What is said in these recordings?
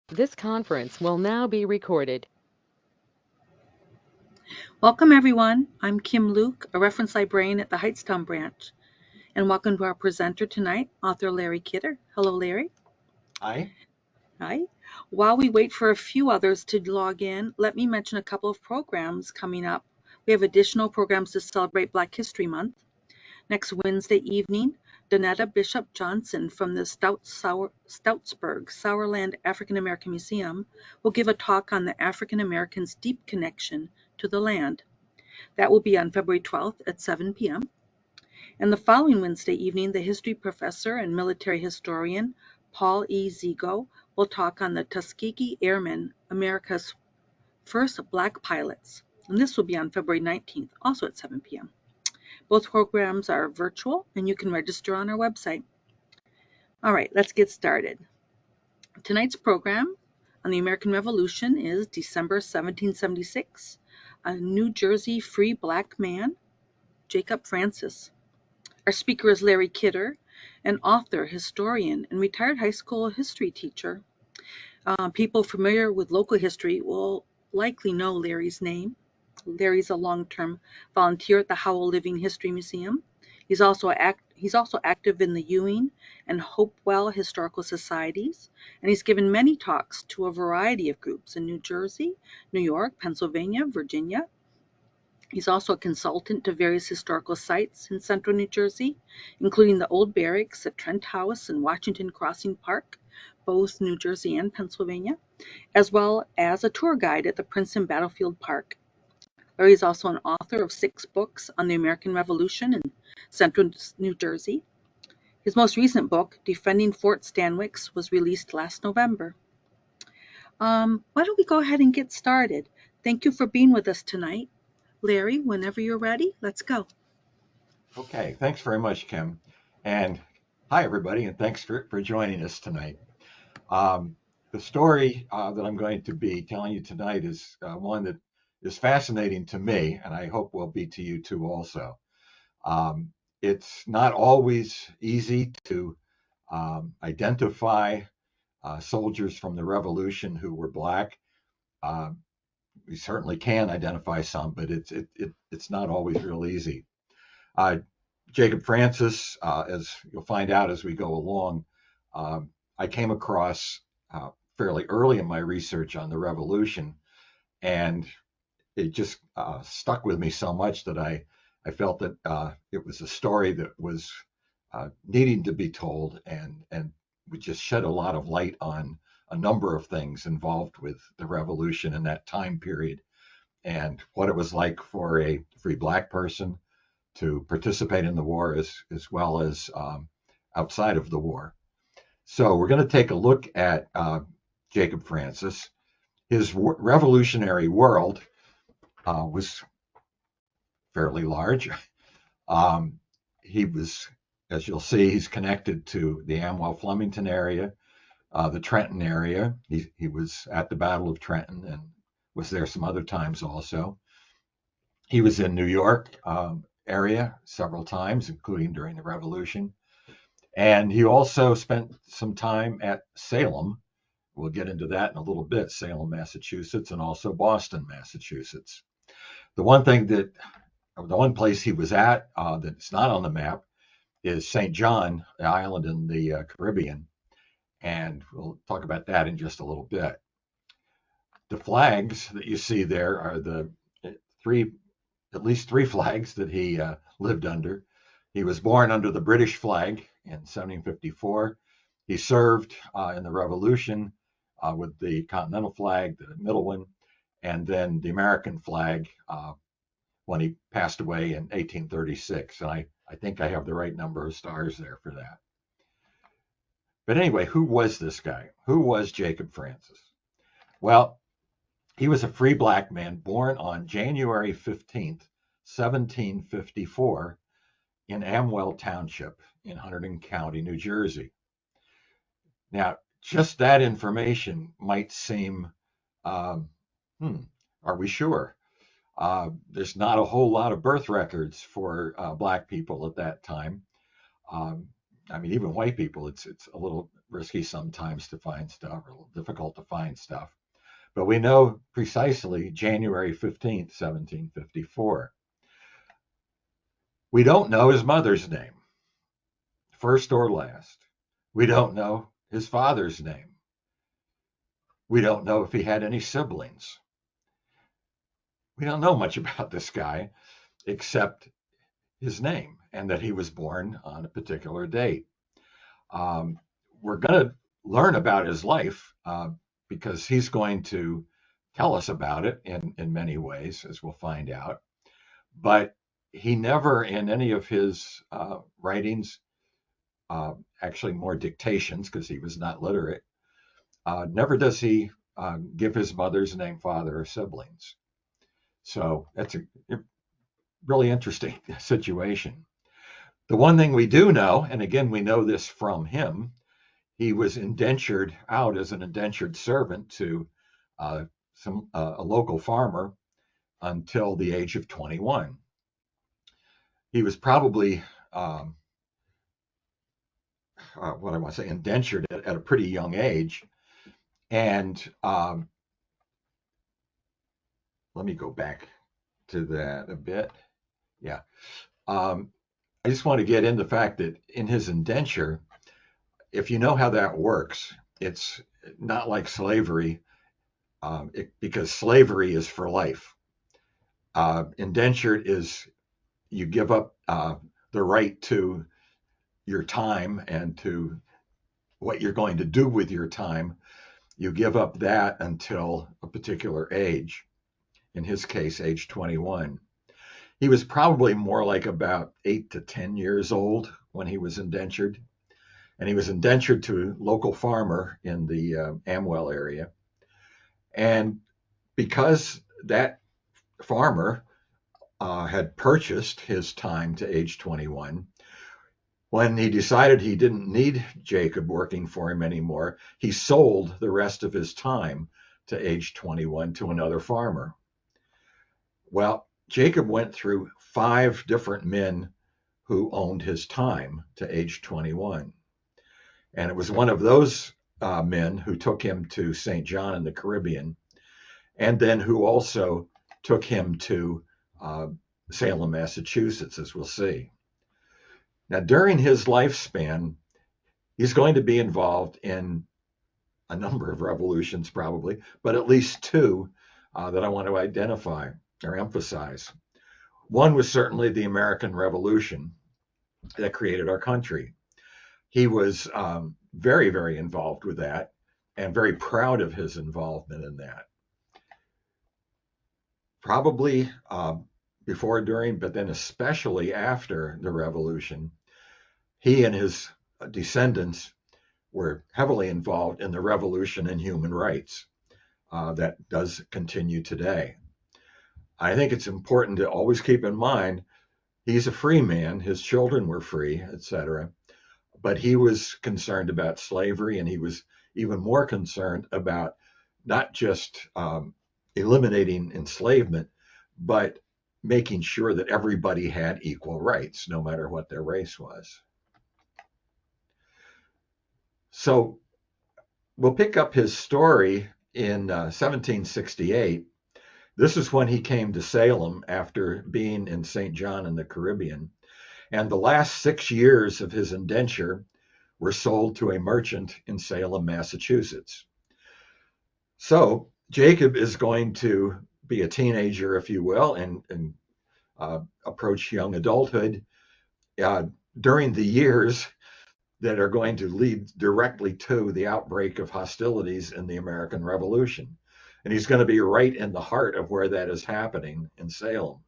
This conference will now be recorded. Welcome, everyone. I'm Kim Luke, a reference librarian at the Hightstown branch, and welcome to our presenter tonight, author Larry Kidder. Hello, Larry. Hi. Hi. While we wait for a few others to log in, let me mention a couple of programs coming up. We have additional programs to celebrate Black History Month. Next Wednesday evening, Donetta Bishop Johnson from the Stoutsburg Sauerland African American Museum will give a talk on the African Americans' deep connection to the land. That will be on February 12th at 7 p.m. And the following Wednesday evening, the history professor and military historian Paul E. Zigo will talk on the Tuskegee Airmen, America's first Black pilots. And this will be on February 19th, also at 7 p.m. Both programs are virtual, and you can register on our website. All right, let's get started. Tonight's program on the American Revolution is December 1776, a New Jersey free black man, Jacob Francis. Our speaker is Larry Kidder, an author, historian, and retired high school history teacher. People familiar with local history will likely know Larry's name. Larry's a long-term volunteer at the Howell Living History Museum. He's also active in the Ewing and Hopewell Historical Societies, and he's given many talks to a variety of groups in New Jersey, New York, Pennsylvania, Virginia. He's also a consultant to various historical sites in central New Jersey, including the old barracks at Trent House and Washington Crossing Park, both New Jersey and Pennsylvania, as well as a tour guide at the Princeton Battlefield Park. Larry is also an author of 6 books on the American Revolution in central New Jersey. His most recent book, Defending Fort Stanwix, was released last November. Why don't we go ahead and get started? Thank you for being with us tonight. Larry, whenever you're ready, let's go. Okay. Thanks very much, Kim. And hi, everybody, and thanks for joining us tonight. The story that I'm going to be telling you tonight is one that is fascinating to me, and I hope will be to you too also. Um, it's not always easy to identify soldiers from the Revolution who were Black. Um, we certainly can identify some, but it's not always real easy. Uh, Jacob Francis, as you'll find out as we go along, I came across fairly early in my research on the Revolution, and it just stuck with me so much that I felt that it was a story that was needing to be told and would just shed a lot of light on a number of things involved with the Revolution in that time period and what it was like for a free Black person to participate in the war as well as outside of the war. So we're going to take a look at Jacob Francis. His revolutionary world was fairly large. Um, he was, as you'll see, he's connected to the Amwell Flemington area, the Trenton area. He was at the Battle of Trenton and was there some other times also. He was in New York area several times, including during the Revolution. And he also spent some time at Salem. We'll get into that in a little bit, Salem, Massachusetts, and also Boston, Massachusetts. The one thing that, the one place he was at that's not on the map is St. John, the island in the Caribbean. And we'll talk about that in just a little bit. The flags that you see there are the three, at least 3 flags that he lived under. He was born under the British flag in 1754. He served in the Revolution with the Continental flag, the middle one, and then the American flag when he passed away in 1836. And I think I have the right number of stars there for that. But anyway, who was this guy? Who was Jacob Francis? Well, he was a free Black man born on January 15th, 1754, in Amwell Township in Hunterdon County, New Jersey. Now, just that information might seem, um, are we sure? There's not a whole lot of birth records for Black people at that time. Um, I mean, even white people, it's a little risky sometimes to find stuff, or difficult to find stuff. But we know precisely January 15th, 1754. We don't know his mother's name, first or last. We don't know his father's name. We don't know if he had any siblings. We don't know much about this guy except his name and that he was born on a particular date. We're going to learn about his life because he's going to tell us about it in many ways, as we'll find out. But he never, in any of his writings, actually more dictations because he was not literate, never does he give his mother's name, father, or siblings. So that's a really interesting situation. The one thing we do know, and again, we know this from him, he was indentured out as an indentured servant to a local farmer until the age of 21. He was probably, what I want to say, indentured at a pretty young age. And let me go back to that a bit. Yeah. I just want to get in the fact that in his indenture, if you know how that works, it's not like slavery, because slavery is for life. Indentured is you give up the right to your time and to what you're going to do with your time. You give up that until a particular age, in his case, age 21. He was probably more like about 8 to 10 years old when he was indentured. And he was indentured to a local farmer in the Amwell area. And because that farmer had purchased his time to age 21, when he decided he didn't need Jacob working for him anymore, he sold the rest of his time to age 21 to another farmer. Well, Jacob went through 5 different men who owned his time to age 21. And it was one of those men who took him to St. John in the Caribbean, and then who also took him to Salem, Massachusetts, as we'll see. Now, during his lifespan, he's going to be involved in a number of revolutions, probably, but at least 2 that I want to identify or emphasize. One was certainly the American Revolution that created our country. He was very, very involved with that and very proud of his involvement in that. Probably before, during, but then especially after the revolution, he and his descendants were heavily involved in the revolution in human rights that does continue today. I think it's important to always keep in mind he's a free man, his children were free, etc. But he was concerned about slavery, and he was even more concerned about not just eliminating enslavement, but making sure that everybody had equal rights, no matter what their race was. So we'll pick up his story in 1768. This is when he came to Salem after being in St. John in the Caribbean. And the last 6 years of his indenture were sold to a merchant in Salem, Massachusetts. So Jacob is going to be a teenager, if you will, and approach young adulthood during the years that are going to lead directly to the outbreak of hostilities in the American Revolution. And he's going to be right in the heart of where that is happening in Salem.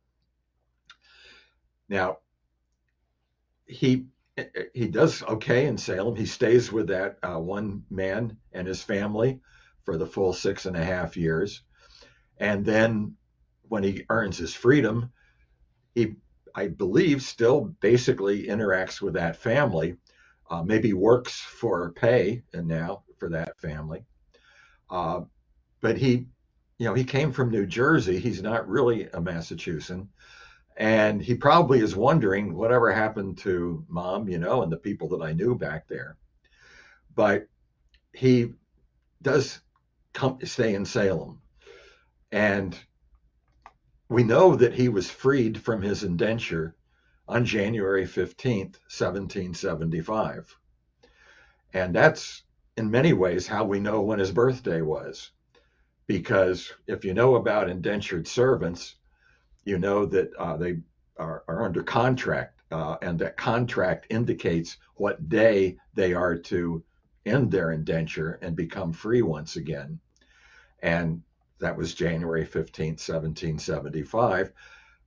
Now, he does okay in Salem. He stays with that one man and his family for the full 6.5 years. And then when he earns his freedom, he, I believe, still basically interacts with that family, maybe works for pay and now for that family. But he came from New Jersey. He's not really a Massachusetts. And he probably is wondering whatever happened to Mom, and the people that I knew back there. But he does stay in Salem. And we know that he was freed from his indenture on January 15th, 1775. And that's in many ways how we know when his birthday was. Because if you know about indentured servants, you know that they are under contract, and that contract indicates what day they are to end their indenture and become free once again. And that was January 15th, 1775.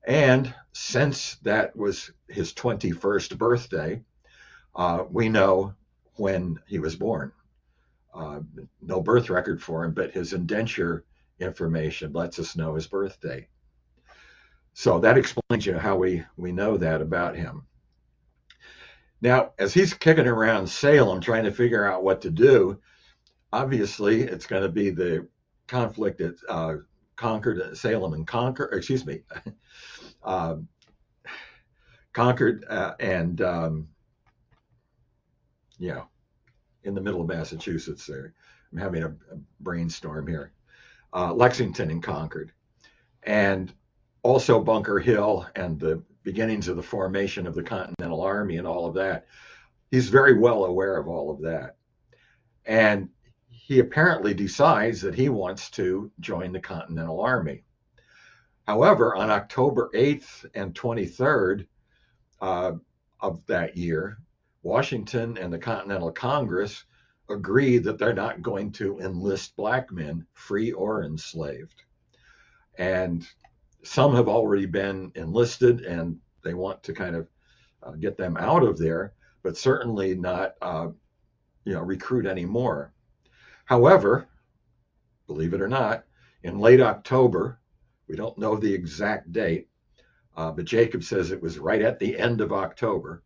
And since that was his 21st birthday, we know when he was born. No birth record for him, but his indenture information lets us know his birthday. So that explains how we know that about him. Now, as he's kicking around Salem trying to figure out what to do, obviously it's going to be the conflict at Salem and Concord, Concord and in the middle of Massachusetts there. I'm having a brainstorm here. Lexington and Concord. And also Bunker Hill and the beginnings of the formation of the Continental Army and all of that. He's very well aware of all of that. And he apparently decides that he wants to join the Continental Army. However, on October 8th and 23rd of that year, Washington and the Continental Congress agree that they're not going to enlist black men, free or enslaved. And some have already been enlisted, and they want to kind of get them out of there, but certainly not, recruit anymore. However, believe it or not, in late October, we don't know the exact date, but Jacob says it was right at the end of October,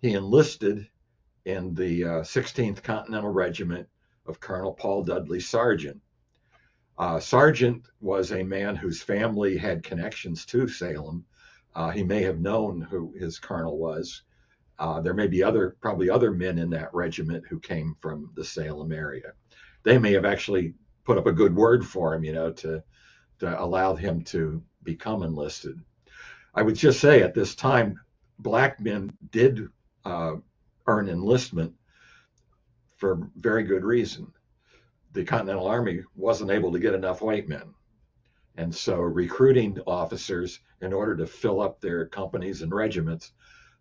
he enlisted in the 16th Continental Regiment of Colonel Paul Dudley Sargent. Sargent was a man whose family had connections to Salem. He may have known who his colonel was. There may be probably other men in that regiment who came from the Salem area. They may have actually put up a good word for him, to allow him to become enlisted. I would just say at this time, black men did earn enlistment for very good reason. The Continental Army wasn't able to get enough white men. And so recruiting officers in order to fill up their companies and regiments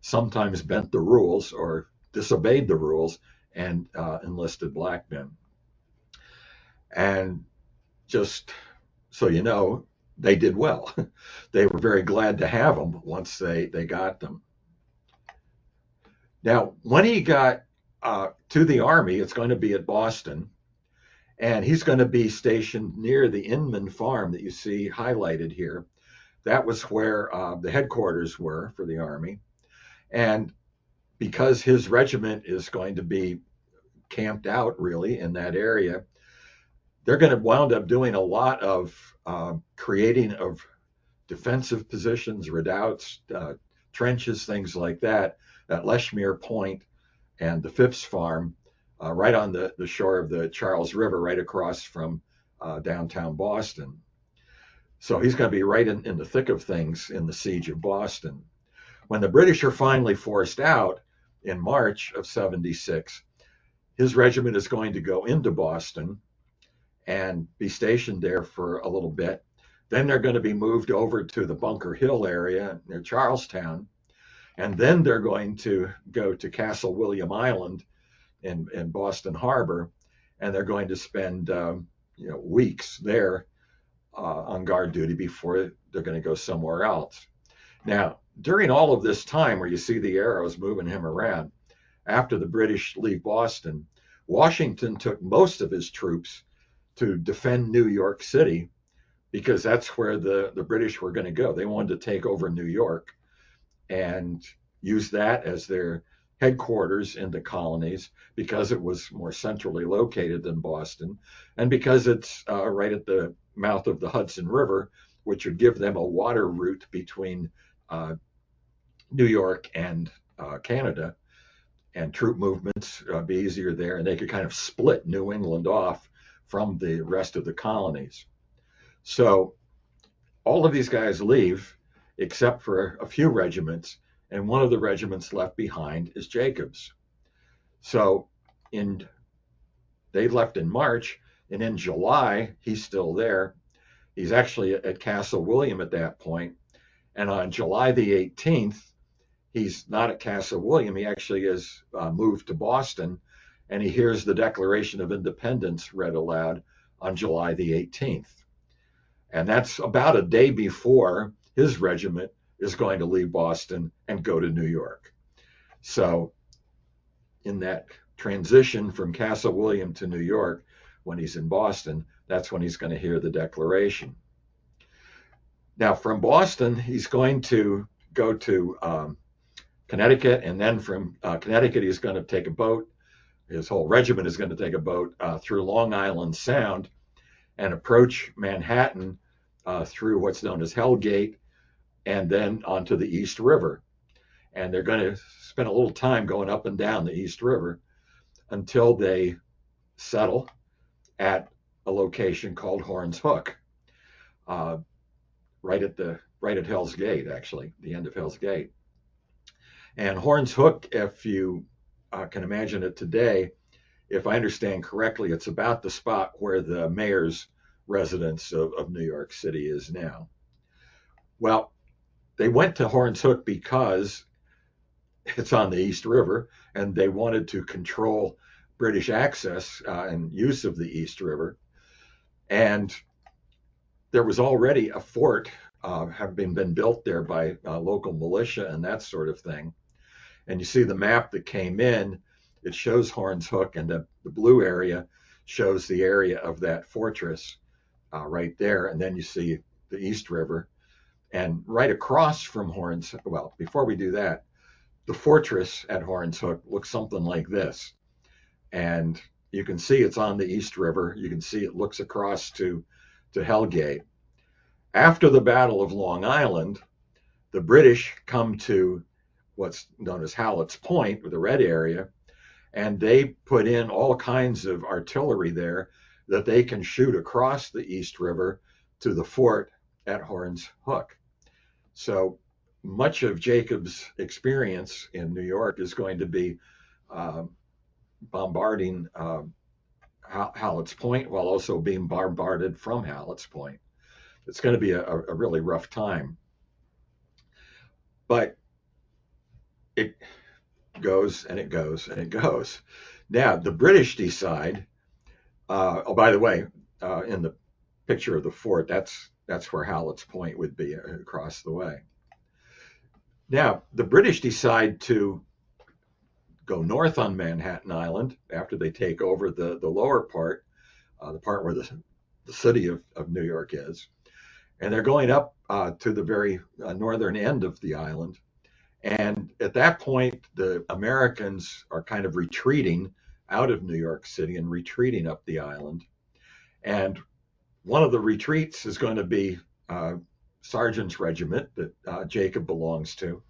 sometimes bent the rules or disobeyed the rules and enlisted black men. And just so you know, they did well. They were very glad to have them once they got them. Now, when he got to the Army, it's going to be at Boston. And he's going to be stationed near the Inman Farm that you see highlighted here. That was where the headquarters were for the Army. And because his regiment is going to be camped out really in that area, they're going to wound up doing a lot of creating of defensive positions, redoubts, trenches, things like that at Leshmere Point and the Phipps Farm, right on the shore of the Charles River, right across from downtown Boston. So he's going to be right in the thick of things in the siege of Boston. When the British are finally forced out in March of 76, his regiment is going to go into Boston and be stationed there for a little bit. Then they're going to be moved over to the Bunker Hill area near Charlestown. And then they're going to go to Castle William Island in Boston Harbor, and they're going to spend weeks there on guard duty before they're going to go somewhere else. Now, during all of this time where you see the arrows moving him around, after the British leave Boston, Washington took most of his troops to defend New York City because that's where the British were going to go. They wanted to take over New York and use that as their headquarters in the colonies because it was more centrally located than Boston, and because it's right at the mouth of the Hudson River, which would give them a water route between New York and Canada. and troop movements be easier there, and they could kind of split New England off from the rest of the colonies. So all of these guys leave except for a few regiments, and one of the regiments left behind is Jacobs. So they left in March, and in July, he's still there. He's actually at Castle William at that point. And on July the 18th, he's not at Castle William. He actually has moved to Boston, and he hears the Declaration of Independence read aloud on July the 18th. And that's about a day before his regiment is going to leave Boston and go to New York. So in that transition from Castle William to New York, when he's in Boston, that's when he's going to hear the Declaration. Now, from Boston, he's going to go to Connecticut, and then from Connecticut, he's going to take a boat. His whole regiment is going to take a boat through Long Island Sound and approach Manhattan through what's known as Hell Gate, and then onto the East River. And they're going to spend a little time going up and down the East River until they settle at a location called Horns Hook, right at Hell's Gate, actually, the end of Hell's Gate. And Horns Hook, if you can imagine it today, if I understand correctly, it's about the spot where the mayor's residence of New York City is now. Well, they went to Horns Hook because it's on the East River, and they wanted to control British access and use of the East River. And there was already a fort having been built there by local militia and that sort of thing. And you see the map that came in, it shows Horns Hook, and the blue area shows the area of that fortress right there. And then you see the East River. And right across from Horns, well, before we do that, the fortress at Horns Hook looks something like this. And you can see it's on the East River. You can see it looks across to Hell Gate. After the Battle of Long Island, the British come to what's known as Hallett's Point, or the red area, and they put in all kinds of artillery there that they can shoot across the East River to the fort at Horns Hook. So much of Jacobs' experience in New York is going to be bombarding Hallett's Point while also being bombarded from Hallett's Point. It's going to be a really rough time. But it goes and it goes and it goes. Now, the British decide, oh, by the way, in the picture of the fort, that's where Hallett's Point would be across the way. Now, the British decide to go north on Manhattan Island after they take over the lower part, the part where the city of New York is. And they're going up to the very northern end of the island. And at that point, the Americans are kind of retreating out of New York City and retreating up the island. And one of the retreats is going to be Sargent's regiment that Jacob belongs to.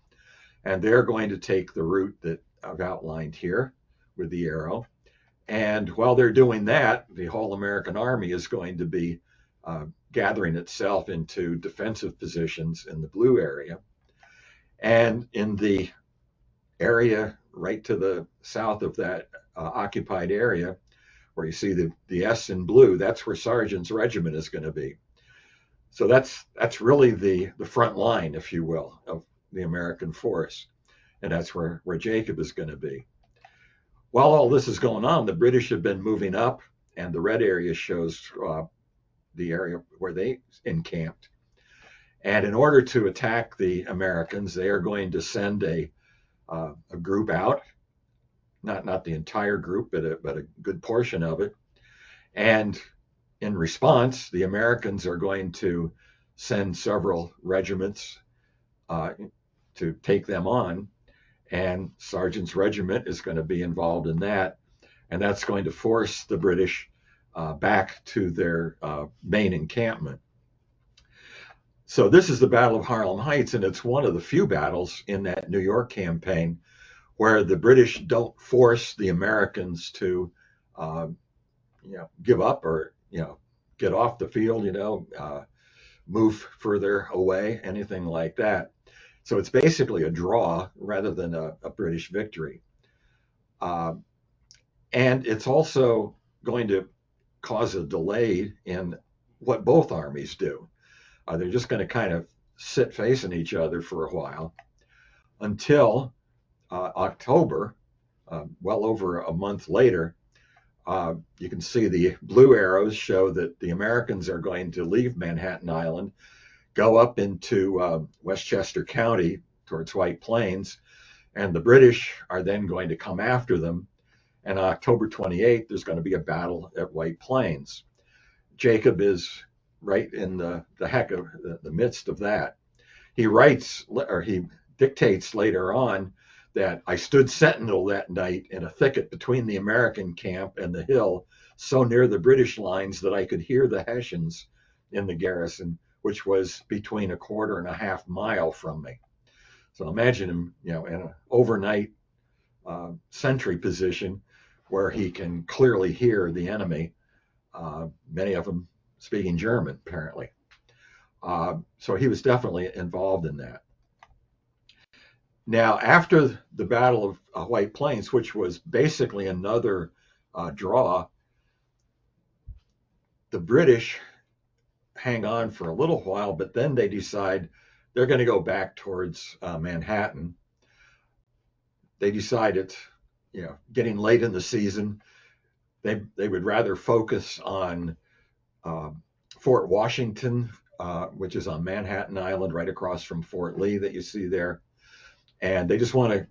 And they're going to take the route that I've outlined here with the arrow. And while they're doing that, the whole American army is going to be gathering itself into defensive positions in the blue area. And in the area right to the south of that occupied area, where you see the S in blue, that's where Sargent's regiment is going to be. So that's really the front line, if you will, of the American force. And that's where Jacob is going to be. While all this is going on, the British have been moving up, and the red area shows the area where they encamped. And in order to attack the Americans, they are going to send a group out, not the entire group, but a good portion of it. And in response, the Americans are going to send several regiments to take them on. And Sargent's regiment is going to be involved in that. And that's going to force the British back to their main encampment. So this is the Battle of Harlem Heights, and it's one of the few battles in that New York campaign where the British don't force the Americans to, uh, give up or, get off the field, move further away, anything like that. So it's basically a draw rather than a British victory. Uh, and it's also going to cause a delay in what both armies do. They're just going to kind of sit facing each other for a while until October, well over a month later. You can see the blue arrows show that the Americans are going to leave Manhattan Island, go up into Westchester County towards White Plains, and the British are then going to come after them. And on October 28th, there's going to be a battle at White Plains. Jacob is right in the heck of the midst of that. He writes, or he dictates later on, that I stood sentinel that night in a thicket between the American camp and the hill, so near the British lines that I could hear the Hessians in the garrison, which was between a quarter and a half mile from me. So imagine him, in an overnight sentry position where he can clearly hear the enemy, many of them speaking German, apparently. So he was definitely involved in that. Now, after the Battle of White Plains, which was basically another draw, the British hang on for a little while, but then they decide they're going to go back towards Manhattan. They decide it's, getting late in the season. They would rather focus on Fort Washington, which is on Manhattan Island, right across from Fort Lee that you see there. And they just want to,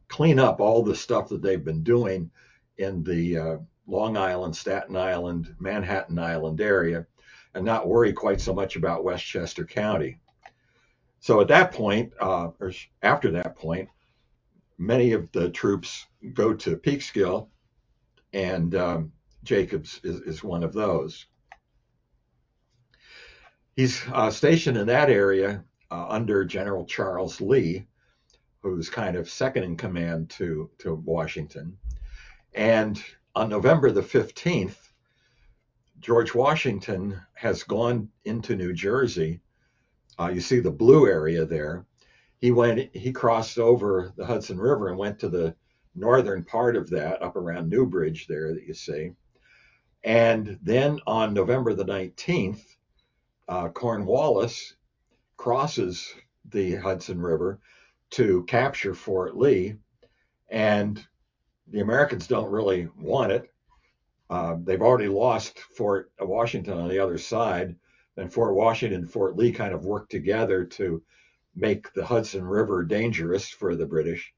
clean up all the stuff that they've been doing in the Long Island, Staten Island, Manhattan Island area, and not worry quite so much about Westchester County. So at that point, or after that point, many of the troops go to Peekskill, and Jacobs is one of those. He's stationed in that area under General Charles Lee, who's kind of second in command to Washington. And on November the 15th, George Washington has gone into New Jersey. You see the blue area there. He crossed over the Hudson River and went to the northern part of that, up around Newbridge there that you see. And then on November the 19th, Cornwallis crosses the Hudson River to capture Fort Lee, and the Americans don't really want it. They've already lost Fort Washington on the other side, and Fort Washington and Fort Lee kind of work together to make the Hudson River dangerous for the British.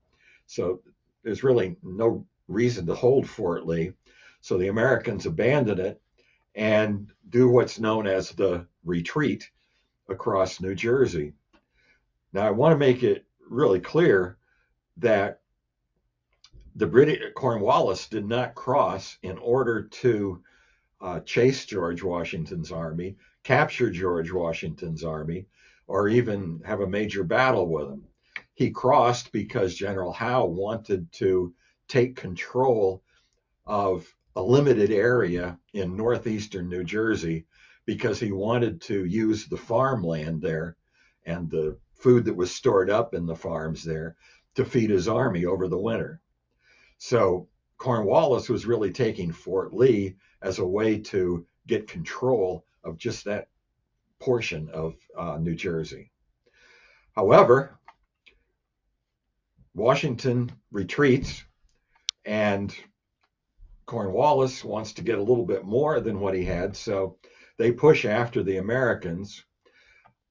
So there's really no reason to hold Fort Lee. So the Americans abandon it and do what's known as the retreat across New Jersey. Now, I want to make it really clear that the British Cornwallis did not cross in order to chase George Washington's army, capture George Washington's army, or even have a major battle with him. He crossed because General Howe wanted to take control of a limited area in northeastern New Jersey because he wanted to use the farmland there and the food that was stored up in the farms there to feed his army over the winter. So Cornwallis was really taking Fort Lee as a way to get control of just that portion of New Jersey. However, Washington retreats, and Cornwallis wants to get a little bit more than what he had, so they push after the Americans.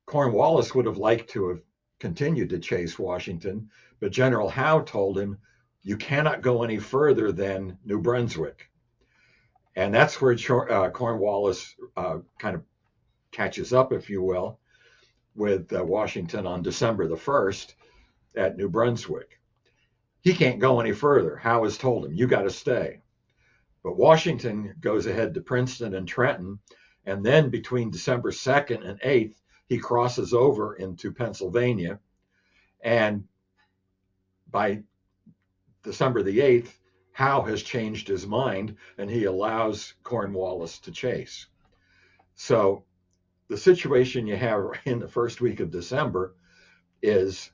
Cornwallis would have liked to have continued to chase Washington, but General Howe told him, you cannot go any further than New Brunswick. And that's where Cornwallis kind of catches up, if you will, with Washington on December the 1st at New Brunswick. He can't go any further. Howe has told him, you got to stay. But Washington goes ahead to Princeton and Trenton, and then between December 2nd and 8th, he crosses over into Pennsylvania. And by December the 8th, Howe has changed his mind and he allows Cornwallis to chase. So the situation you have in the first week of December is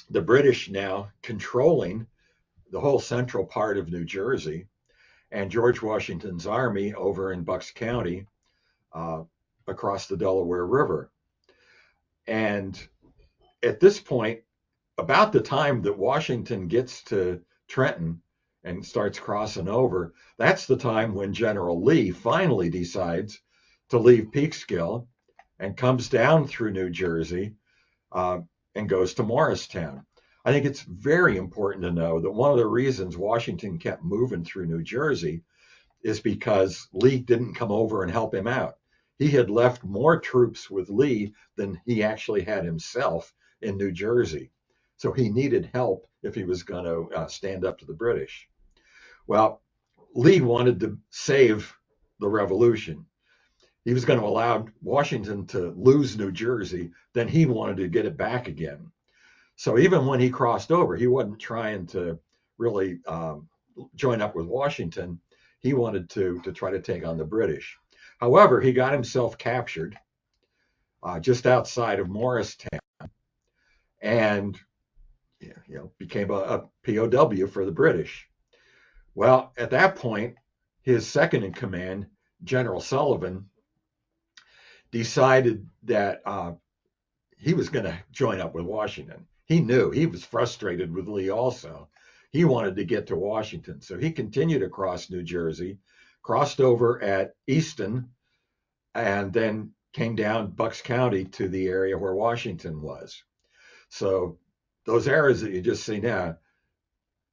the British now controlling the whole central part of New Jersey, and George Washington's army over in Bucks County uh, across the Delaware River. And at this point, about the time that Washington gets to Trenton and starts crossing over, that's the time when General Lee finally decides to leave Peekskill and comes down through New Jersey uh, and goes to Morristown. I think it's very important to know that one of the reasons Washington kept moving through New Jersey is because Lee didn't come over and help him out. He had left more troops with Lee than he actually had himself in New Jersey. So he needed help if he was going to stand up to the British. Well, Lee wanted to save the revolution. He was going to allow Washington to lose New Jersey, then he wanted to get it back again. So even when he crossed over, he wasn't trying to really join up with Washington. He wanted to try to take on the British. However, he got himself captured just outside of Morristown and became a POW for the British. Well, at that point, his second in command, General Sullivan, decided that he was going to join up with Washington. He knew he was frustrated with Lee also. He wanted to get to Washington. So he continued across New Jersey, crossed over at Easton, and then came down Bucks County to the area where Washington was. So those areas that you just see now,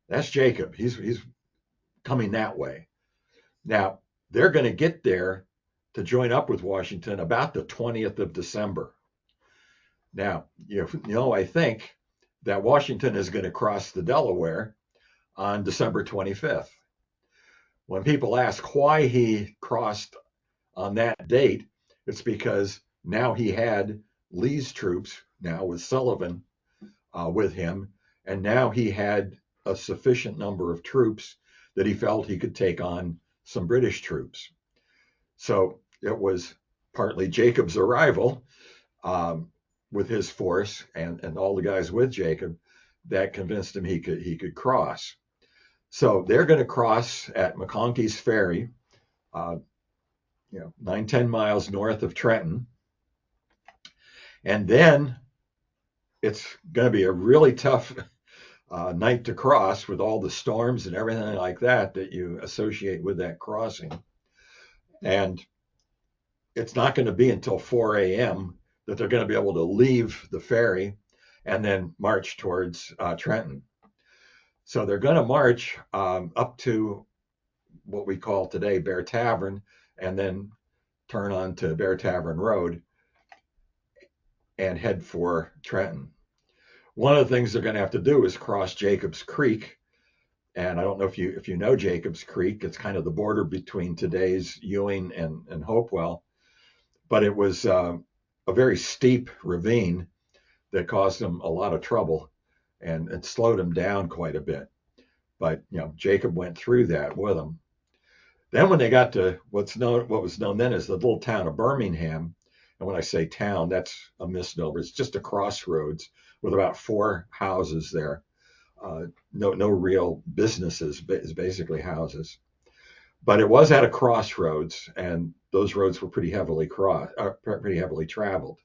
that's Jacob. He's coming that way. Now, they're going to get there to join up with Washington about the 20th of December. Now, I think that Washington is going to cross the Delaware on December 25th. When people ask why he crossed on that date, it's because now he had Lee's troops, now with Sullivan with him, and now he had a sufficient number of troops that he felt he could take on some British troops. So it was partly Jacob's arrival with his force and all the guys with Jacob that convinced him he could cross. So they're going to cross at McConkey's Ferry, 9-10 miles north of Trenton. And then it's going to be a really tough night to cross with all the storms and everything like that you associate with that crossing. And it's not going to be until 4 a.m. that they're going to be able to leave the ferry and then march towards Trenton. So they're going to march up to what we call today Bear Tavern, and then turn on to Bear Tavern Road and head for Trenton. One of the things they're going to have to do is cross Jacobs Creek. And I don't know if you know Jacobs Creek. It's kind of the border between today's Ewing and Hopewell. But it was a very steep ravine that caused them a lot of trouble, and it slowed them down quite a bit. But Jacob went through that with them. Then when they got to what was known then as the little town of Birmingham, and when I say town, that's a misnomer. It's just a crossroads with about 4 houses there. No real businesses, it's basically houses. But it was at a crossroads, and those roads were pretty heavily traveled.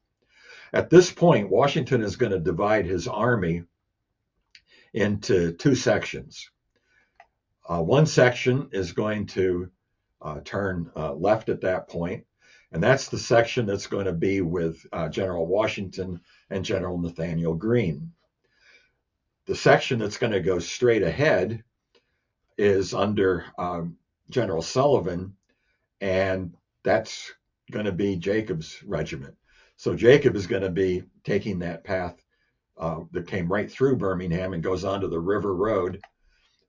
At this point, Washington is going to divide his army into 2 sections. One section is going to turn left at that point, and that's the section that's going to be with General Washington and General Nathaniel Greene. The section that's going to go straight ahead is under General Sullivan, and that's going to be Jacob's regiment. So Jacob is going to be taking that path that came right through Birmingham and goes onto the River Road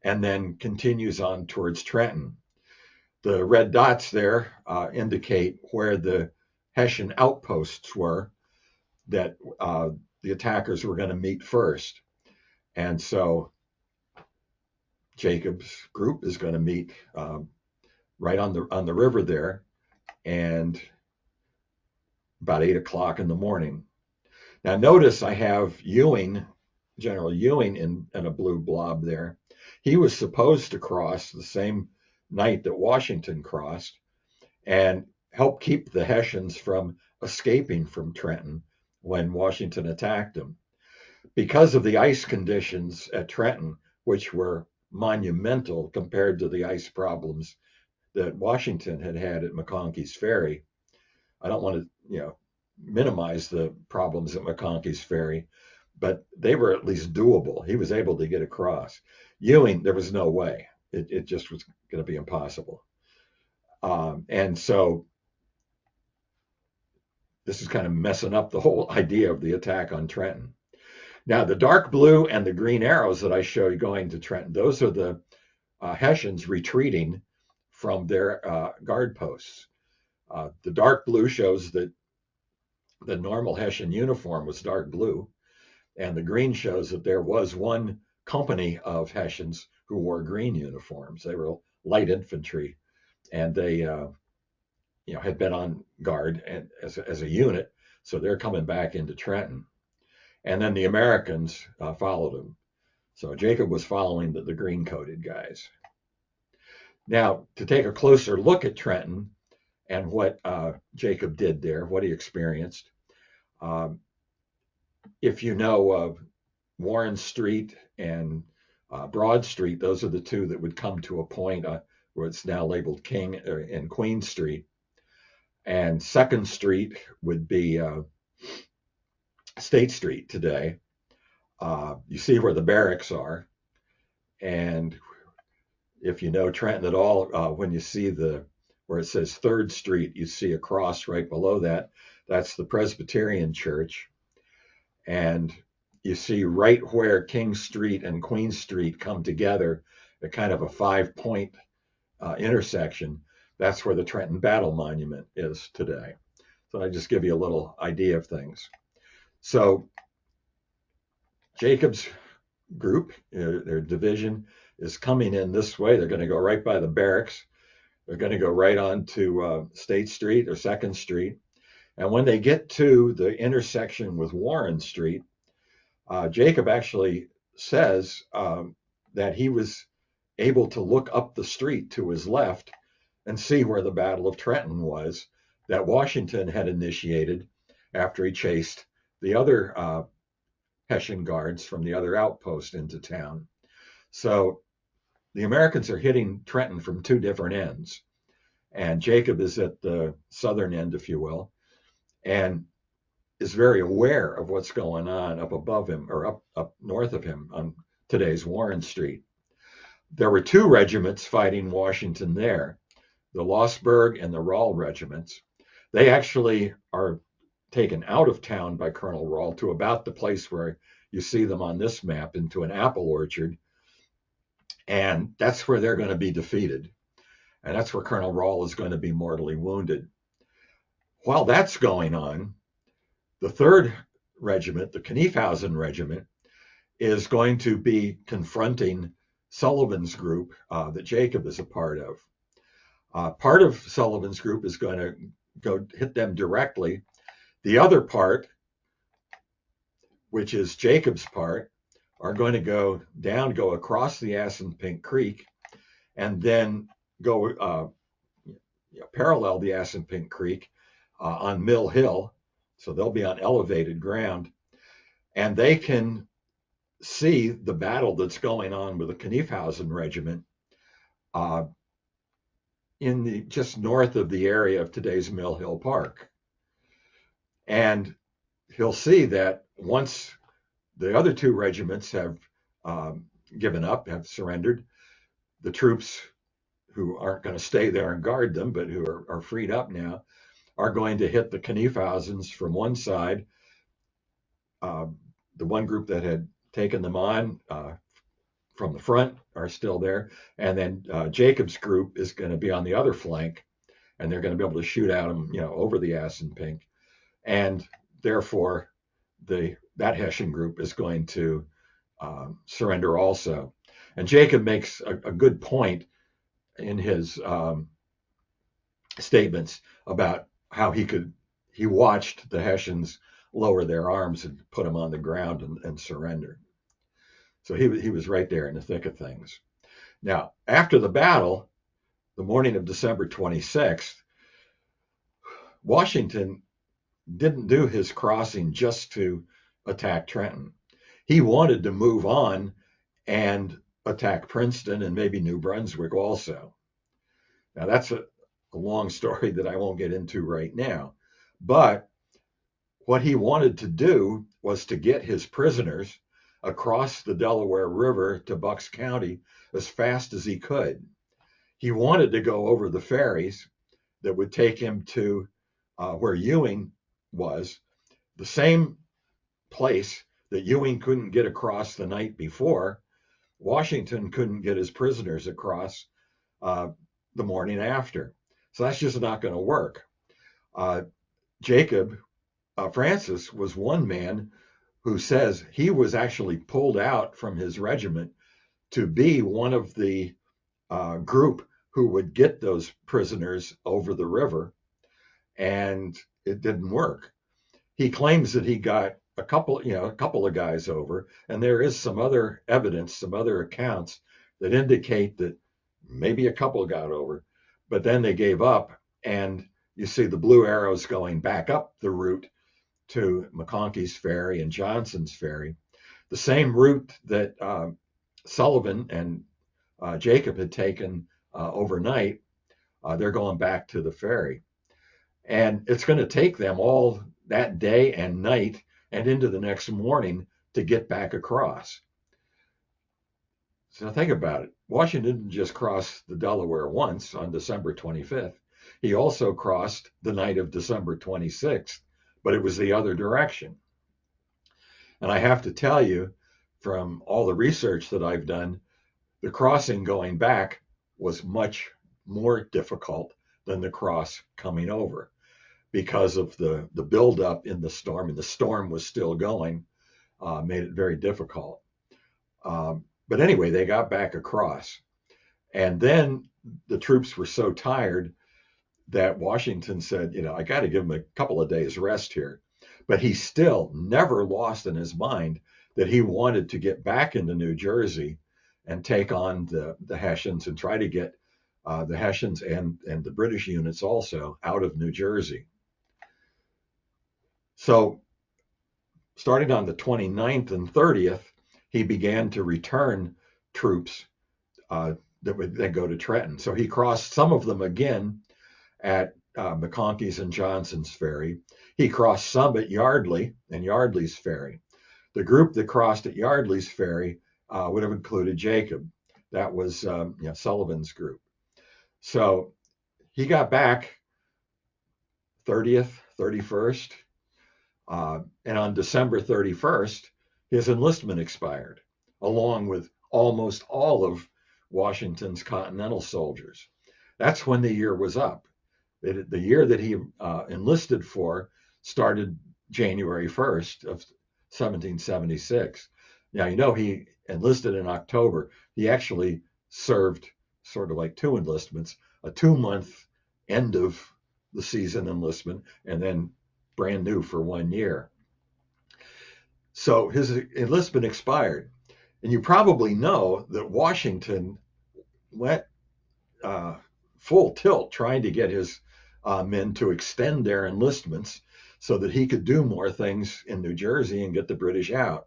and then continues on towards Trenton. The red dots there indicate where the Hessian outposts were that the attackers were going to meet first. And so Jacob's group is going to meet right on the river there, and about 8 o'clock in the morning. Now notice I have Ewing, General Ewing, in a blue blob there. He was supposed to cross the same night that Washington crossed and help keep the Hessians from escaping from Trenton when Washington attacked them. Because of the ice conditions at Trenton, which were monumental compared to the ice problems that Washington had had at McConkey's Ferry. I don't want to, minimize the problems at McConkey's Ferry, but they were at least doable. He was able to get across. Ewing, there was no way. It just was going to be impossible. And so this is kind of messing up the whole idea of the attack on Trenton. Now, the dark blue and the green arrows that I show you going to Trenton, those are the Hessians retreating from their guard posts. The dark blue shows that the normal Hessian uniform was dark blue, and the green shows that there was one company of Hessians who wore green uniforms. They were light infantry, and they had been on guard and as a unit, so they're coming back into Trenton. And then the Americans followed him. So Jacob was following the green-coated guys. Now, to take a closer look at Trenton and what Jacob did there, what he experienced, if you know of Warren Street and Broad Street, those are the two that would come to a point where it's now labeled King and Queen Street. And 2nd Street would be State Street today. You see where the barracks are. And if you know Trenton at all, when you see where it says 3rd Street, you see a cross right below that. That's the Presbyterian Church. And you see right where King Street and Queen Street come together at kind of a 5-point intersection. That's where the Trenton Battle Monument is today. So I just give you a little idea of things. So Jacob's group, their division, is coming in this way. They're going to go right by the barracks. They're going to go right on to State Street or 2nd Street. And when they get to the intersection with Warren Street, Jacob actually says that he was able to look up the street to his left and see where the Battle of Trenton was that Washington had initiated after he chased the other Hessian guards from the other outpost into town. So the Americans are hitting Trenton from 2 different ends. And Jacob is at the southern end, if you will, and is very aware of what's going on up above him or up north of him on today's Warren Street. There were 2 regiments fighting Washington there, the Lossberg and the Rall regiments. They actually are taken out of town by Colonel Rall to about the place where you see them on this map, into an apple orchard. And that's where they're going to be defeated. And that's where Colonel Rall is going to be mortally wounded. While that's going on, the 3rd Regiment, the Kniefhausen Regiment, is going to be confronting Sullivan's group that Jacob is a part of. Part of Sullivan's group is going to go hit them directly. The other part, which is Jacob's part, are going to go down, go across the Assunpink Creek, and then go parallel the Assunpink Creek on Mill Hill. So they'll be on elevated ground, and they can see the battle that's going on with the Kniefhausen Regiment just north of the area of today's Mill Hill Park. And he'll see that once the other 2 regiments have given up, have surrendered, the troops who aren't going to stay there and guard them, but who are freed up now, are going to hit the Kniefhausens from one side. The one group that had taken them on from the front are still there. And then Jacob's group is going to be on the other flank, and they're going to be able to shoot at them, over the Assunpink. And therefore, that Hessian group is going to surrender also. And Jacob makes a good point in his statements about how he watched the Hessians lower their arms and put them on the ground and surrender. So he was right there in the thick of things. Now, after the battle, the morning of December 26th, Washington didn't do his crossing just to attack Trenton. He wanted to move on and attack Princeton and maybe New Brunswick also. Now, that's a long story that I won't get into right now. But what he wanted to do was to get his prisoners across the Delaware River to Bucks County as fast as he could. He wanted to go over the ferries that would take him to where Ewing was, the same place that Ewing couldn't get across the night before. Washington couldn't get his prisoners across the morning after. So that's just not going to work. Jacob Francis was one man who says he was actually pulled out from his regiment to be one of the group who would get those prisoners over the river, and it didn't work. He claims that he got a couple of guys over, and there is some other evidence, some other accounts that indicate that maybe a couple got over, but then they gave up, and you see the blue arrows going back up the route to McConkey's Ferry and Johnson's Ferry, the same route that Sullivan and Jacob had taken overnight. They're going back to the ferry. And it's going to take them all that day and night and into the next morning to get back across. So think about it. Washington didn't just cross the Delaware once on December 25th. He also crossed the night of December 26th, but it was the other direction. And I have to tell you, from all the research that I've done, the crossing going back was much more difficult than the cross coming over because of the buildup in the storm, and the storm was still going, made it very difficult. But anyway, they got back across. And then the troops were so tired that Washington said, I got to give them a couple of days rest here. But he still never lost in his mind that he wanted to get back into New Jersey and take on the Hessians and try to get the Hessians and the British units also out of New Jersey. So starting on the 29th and 30th, he began to return troops that would then go to Trenton. So he crossed some of them again at McConkey's and Johnson's Ferry. He crossed some at Yardley and Yardley's Ferry. The group that crossed at Yardley's Ferry would have included Jacob. That was Sullivan's group. So he got back 30th, 31st, and on December 31st, his enlistment expired, along with almost all of Washington's Continental soldiers. That's when the year was up. The year that he enlisted for started January 1st of 1776. Now, he enlisted in October. He actually served sort of like two enlistments, a 2-month end of the season enlistment, and then brand new for 1 year. So his enlistment expired. And you probably know that Washington went full tilt trying to get his men to extend their enlistments so that he could do more things in New Jersey and get the British out.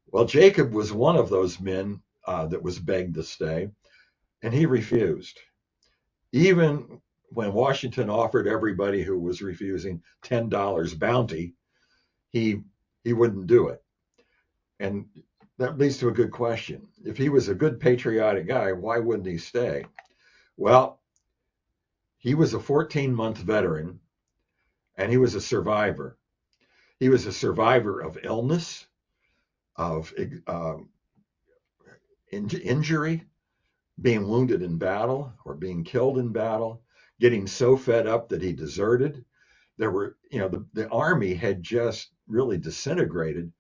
Well, Jacob was one of those men that was begged to stay, and he refused. Even when Washington offered everybody who was refusing $10 bounty, he wouldn't do it. And that leads to a good question. If he was a good patriotic guy, why wouldn't he stay? Well, he was a 14-month veteran, and he was a survivor. He was a survivor of illness, of injury, being wounded in battle or being killed in battle, getting so fed up that he deserted. There were, the army had just really disintegrated,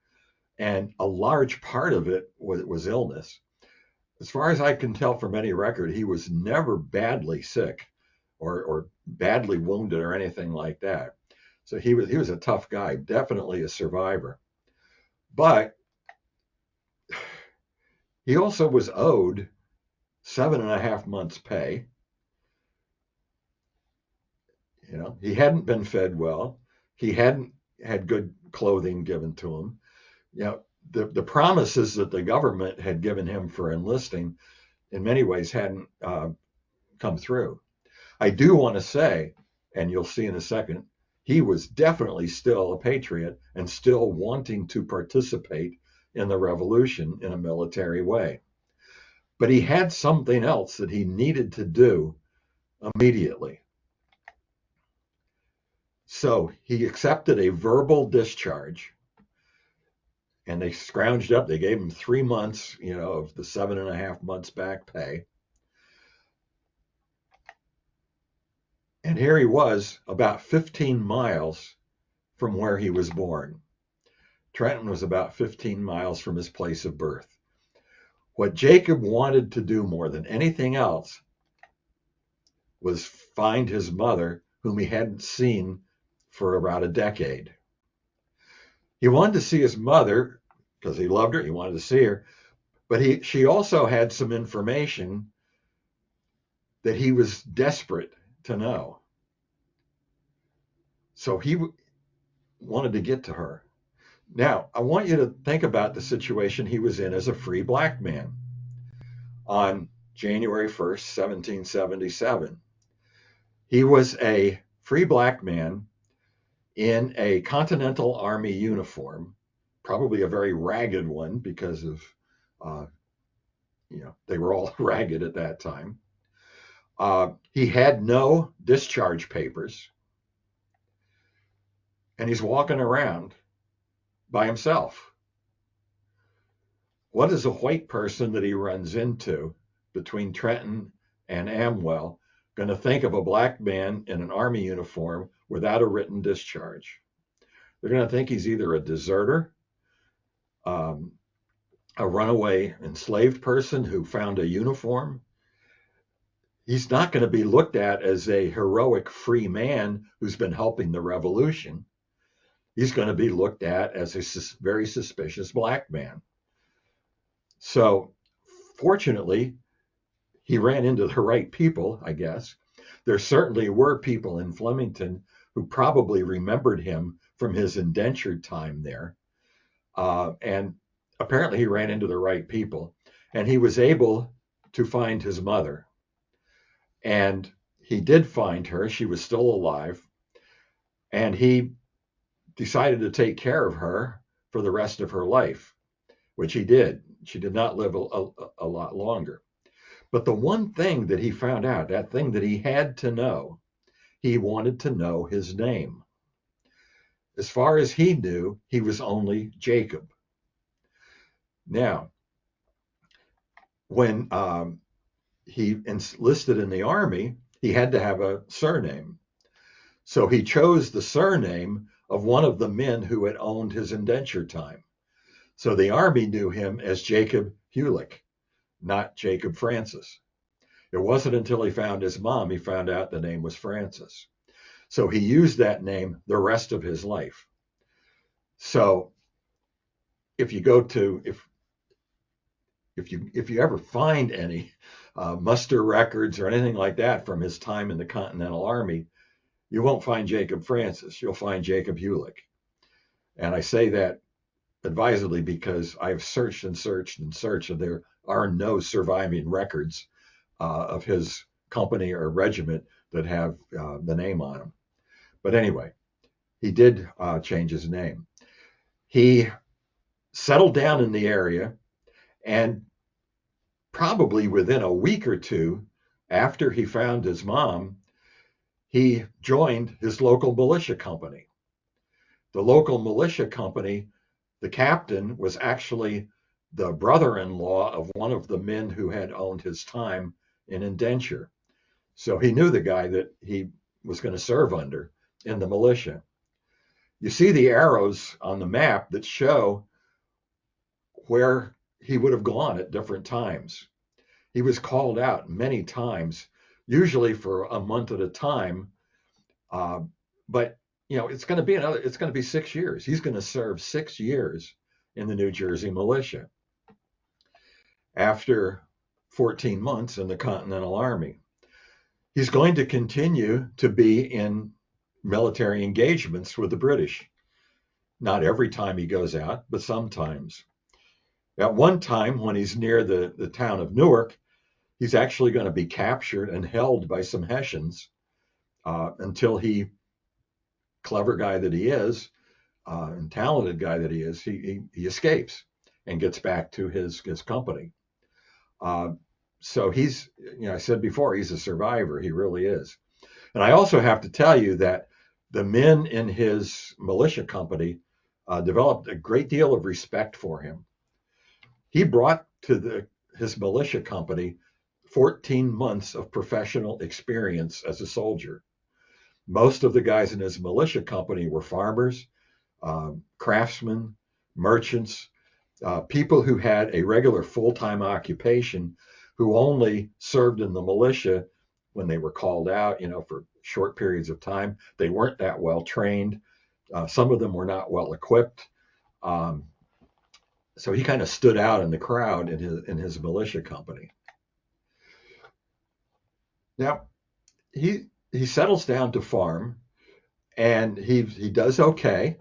and a large part of it was illness. as far as I can tell from any record, he was never badly sick or badly wounded or anything like that. So he was a tough guy, definitely a survivor. But he also was owed 7.5 months' pay. You know, he hadn't been fed well. He hadn't had good clothing given to him. You know, the promises that the government had given him for enlisting in many ways hadn't come through. I do want to say, and you'll see in a second, he was definitely still a patriot and still wanting to participate in the revolution in a military way. But he had something else that he needed to do immediately. So he accepted a verbal discharge, and they scrounged up. They gave him 3 months, of the 7.5 months back pay. And here he was, about 15 miles from where he was born. Trenton was about 15 miles from his place of birth. What Jacob wanted to do more than anything else was find his mother, whom he hadn't seen for about a decade. He wanted to see his mother because he loved her. He wanted to see her, but she also had some information that he was desperate to know. So he wanted to get to her. Now, I want you to think about the situation he was in as a free black man on January 1st, 1777. He was a free black man in a Continental Army uniform, probably a very ragged one because of, they were all ragged at that time. He had no discharge papers, and he's walking around by himself. What is a white person that he runs into between Trenton and Amwell going to think of a black man in an Army uniform without a written discharge? They're going to think he's either a deserter, a runaway enslaved person who found a uniform. He's not going to be looked at as a heroic free man who's been helping the revolution. He's going to be looked at as a very suspicious black man. So, fortunately, he ran into the right people, I guess. There certainly were people in Flemington who probably remembered him from his indentured time there. And apparently he ran into the right people. And he was able to find his mother. And he did find her. She was still alive. And he decided to take care of her for the rest of her life, which he did. She did not live a lot longer. But the one thing that he found out, that thing that he had to know, he wanted to know his name. As far as he knew, he was only Jacob. Now, when he enlisted in the Army, he had to have a surname. So he chose the surname of one of the men who had owned his indenture time. So the Army knew him as Jacob Hulick, not Jacob Francis. It wasn't until he found his mom he found out the name was Francis. So he used that name the rest of his life. So if you go to, if you ever find any muster records or anything like that from his time in the Continental Army, you won't find Jacob Francis. You'll find Jacob Hulick. And I say that advisedly because I've searched and searched and searched, and there are no surviving records of his company or regiment that have the name on them. But anyway, he did change his name. He settled down in the area, and probably within a week or two after he found his mom, he joined his local militia company. The local militia company, the captain was actually the brother-in-law of one of the men who had owned his time in indenture. So he knew the guy that he was going to serve under in the militia. You see the arrows on the map that show where he would have gone at different times. He was called out many times, usually for a month at a time. But it's going to be it's going to be 6 years. He's going to serve 6 years in the New Jersey militia after 14 months in the Continental Army. He's going to continue to be in military engagements with the British. Not every time he goes out, but sometimes. At one time, when he's near the town of Newark, he's actually going to be captured and held by some Hessians until he, clever guy that he is, and talented guy that he is, he escapes and gets back to his company. So he's, I said before, he's a survivor. He really is. And I also have to tell you that the men in his militia company developed a great deal of respect for him. He brought to his militia company 14 months of professional experience as a soldier. Most of the guys in his militia company were farmers, craftsmen, merchants, people who had a regular full-time occupation who only served in the militia when they were called out, for short periods of time. They weren't that well trained. Some of them were not well equipped. So he kind of stood out in the crowd in his militia company. Now, he settles down to farm, and he does okay.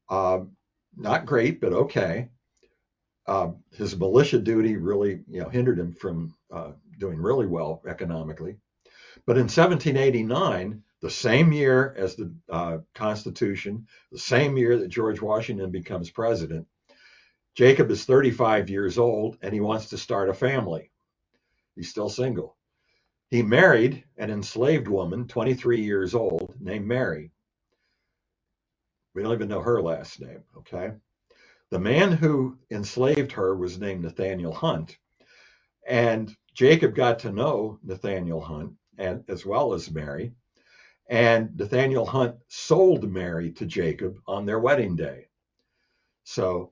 Not great, but okay. His militia duty really, hindered him from doing really well economically. But in 1789, the same year as the Constitution, the same year that George Washington becomes president, Jacob is 35 years old and he wants to start a family. He's still single. He married an enslaved woman, 23 years old, named Mary. We don't even know her last name, okay? The man who enslaved her was named Nathaniel Hunt. And Jacob got to know Nathaniel Hunt, and as well as Mary. And Nathaniel Hunt sold Mary to Jacob on their wedding day. So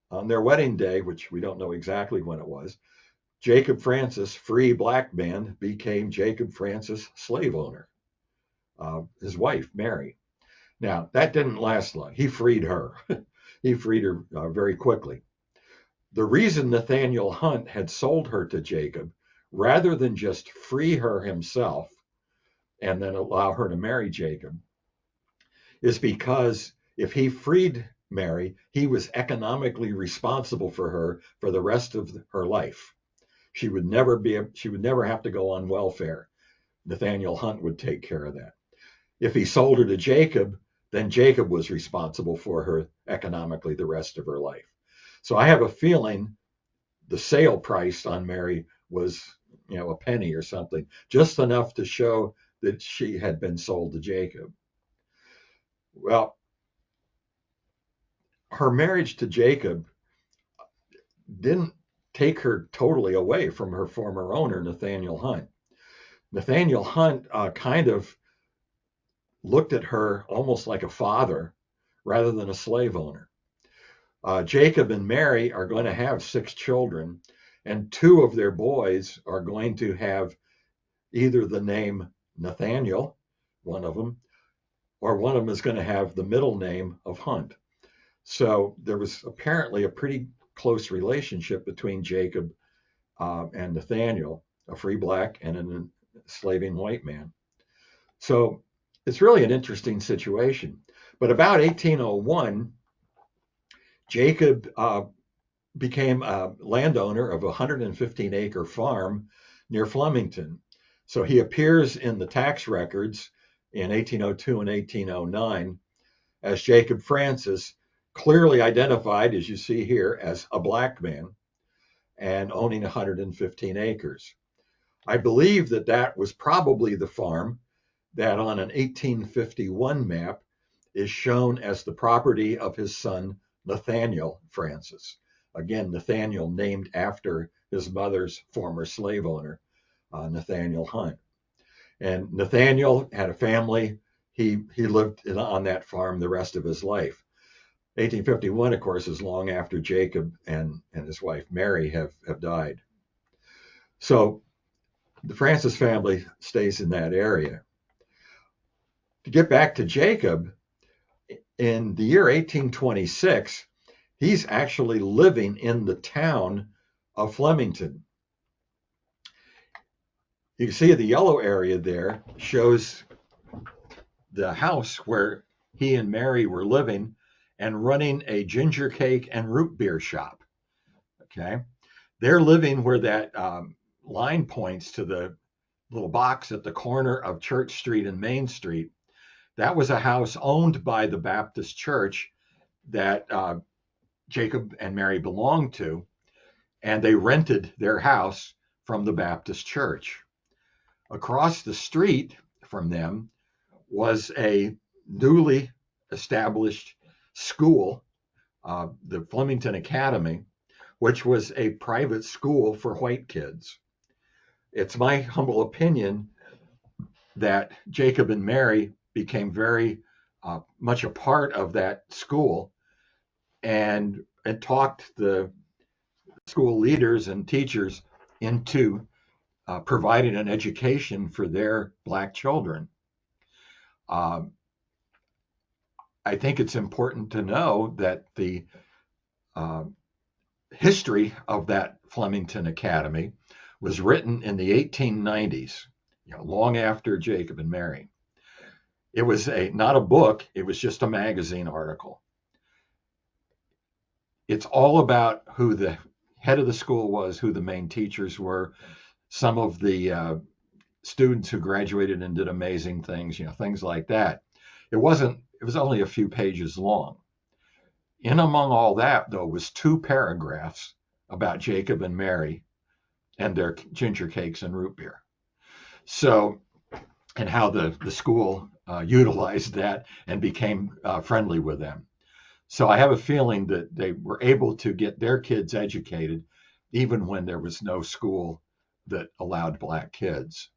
on their wedding day, which we don't know exactly when it was, Jacob Francis, free black man, became Jacob Francis, slave owner. His wife, Mary. Now, that didn't last long. He freed her. He freed her very quickly. The reason Nathaniel Hunt had sold her to Jacob, rather than just free her himself and then allow her to marry Jacob, is because if he freed Mary, he was economically responsible for her for the rest of her life. She would never have to go on welfare. Nathaniel Hunt would take care of that. If he sold her to Jacob, then Jacob was responsible for her economically the rest of her life. So I have a feeling the sale price on Mary was, a penny or something, just enough to show that she had been sold to Jacob. Well, her marriage to Jacob didn't take her totally away from her former owner, Nathaniel Hunt. Nathaniel Hunt kind of looked at her almost like a father rather than a slave owner. Jacob and Mary are going to have 6 children, and 2 of their boys are going to have either the name Nathaniel, one of them, or one of them is going to have the middle name of Hunt. So there was apparently a pretty close relationship between Jacob and Nathaniel, a free black and an enslaving white man. So it's really an interesting situation. But about 1801, Jacob became a landowner of a 115-acre farm near Flemington. So he appears in the tax records in 1802 and 1809 as Jacob Francis, clearly identified, as you see here, as a black man and owning 115 acres. I believe that was probably the farm that on an 1851 map is shown as the property of his son, Nathaniel Francis. Again, Nathaniel named after his mother's former slave owner, Nathaniel Hunt. And Nathaniel had a family. He lived on that farm the rest of his life. 1851, of course, is long after Jacob and his wife Mary have died. So the Francis family stays in that area. To get back to Jacob, in the year 1826, he's actually living in the town of Flemington. You can see the yellow area there shows the house where he and Mary were living and running a ginger cake and root beer shop. Okay. They're living where that line points to the little box at the corner of Church Street and Main Street. That was a house owned by the Baptist church that Jacob and Mary belonged to, and they rented their house from the Baptist church. Across the street from them was a newly established school, the Flemington Academy, which was a private school for white kids. It's my humble opinion that Jacob and Mary became very much a part of that school and talked the school leaders and teachers into providing an education for their Black children. I think it's important to know that the history of that Flemington Academy was written in the 1890s, long after Jacob and Mary. It was not a book, it was just a magazine article. It's all about who the head of the school was, who the main teachers were, some of the students who graduated and did amazing things, things like that. It was only a few pages long. In among all that, though, was 2 paragraphs about Jacob and Mary and their ginger cakes and root beer. So, and how the school utilized that and became friendly with them. So I have a feeling that they were able to get their kids educated even when there was no school that allowed Black kids.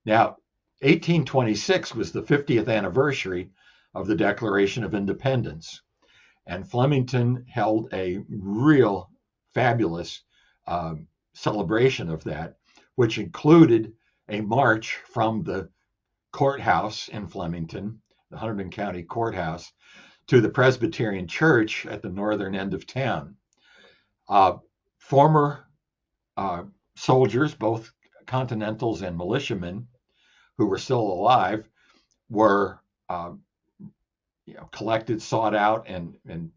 Now, 1826 was the 50th anniversary of the Declaration of Independence, and Flemington held a real fabulous celebration of that, which included a march from the courthouse in Flemington, the Hunterdon County Courthouse, to the Presbyterian Church at the northern end of town. Former soldiers, both Continentals and militiamen, who were still alive, were collected, sought out, and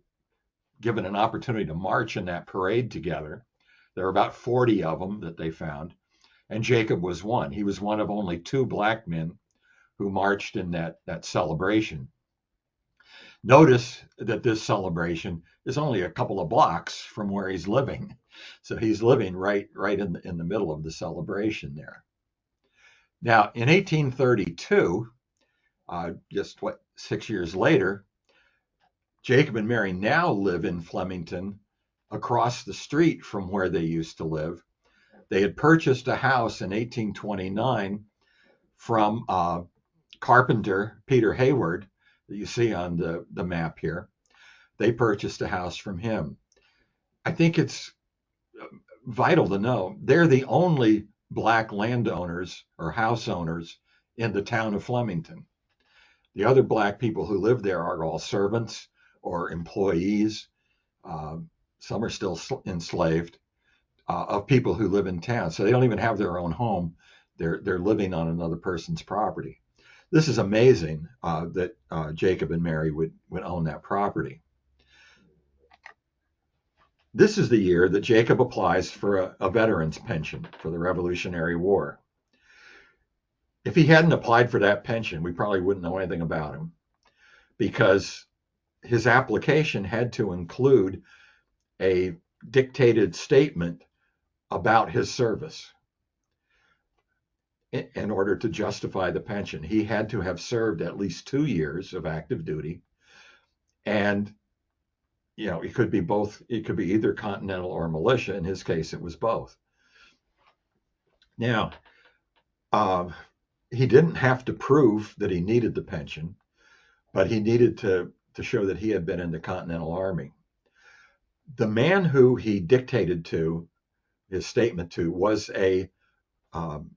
given an opportunity to march in that parade together. There were about 40 of them that they found, and Jacob was one. He was one of only 2 Black men who marched in that celebration. Notice that this celebration is only a couple of blocks from where he's living. So he's living right in the middle of the celebration there. Now, in 1832, just 6 years later, Jacob and Mary now live in Flemington, across the street from where they used to live. They had purchased a house in 1829 from carpenter Peter Hayward, that you see on the map here. They purchased a house from him. I think it's vital to know they're the only Black landowners or house owners in the town of Flemington. The other Black people who live there are all servants or employees. Some are still enslaved of people who live in town. So they don't even have their own home. They're living on another person's property. This is amazing that Jacob and Mary would own that property. This is the year that Jacob applies for a veteran's pension for the Revolutionary War. If he hadn't applied for that pension, we probably wouldn't know anything about him, because his application had to include a dictated statement about his service. In order to justify the pension, he had to have served at least 2 years of active duty, and it could be both. It could be either Continental or militia. In his case, it was both. Now, he didn't have to prove that he needed the pension, but he needed to show that he had been in the Continental Army. The man who he dictated to his statement to, was a um,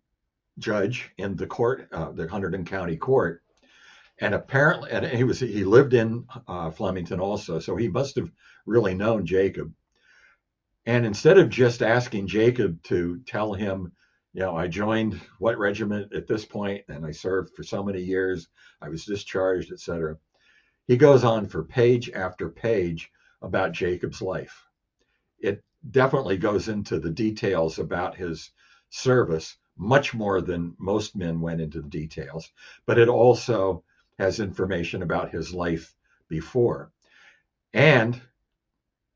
judge in the court, the Hunterdon County Court, and apparently, and he lived in Flemington also, so he must have really known Jacob. And instead of just asking Jacob to tell him, I joined what regiment at this point, and I served for so many years, I was discharged, etc., he goes on for page after page about Jacob's life. It definitely goes into the details about his service, much more than most men went into the details, but it also has information about his life before. And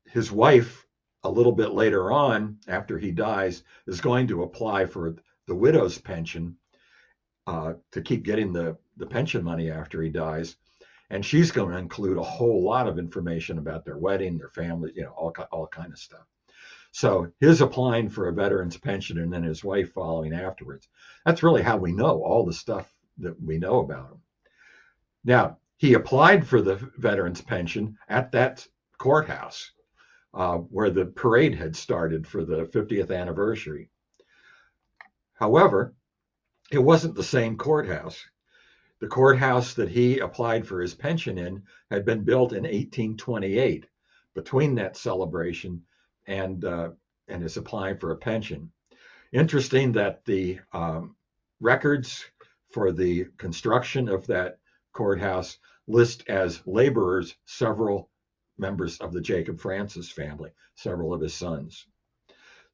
his wife, a little bit later on, after he dies, is going to apply for the widow's pension to keep getting the pension money after he dies. And she's going to include a whole lot of information about their wedding, their family, all kind of stuff. So his applying for a veteran's pension and then his wife following afterwards. That's really how we know all the stuff that we know about him. Now, he applied for the veteran's pension at that courthouse where the parade had started for the 50th anniversary. However, it wasn't the same courthouse. The courthouse that he applied for his pension in had been built in 1828, between that celebration and his applying for a pension. Interesting that the records for the construction of that courthouse list as laborers several members of the Jacob Francis family, several of his sons.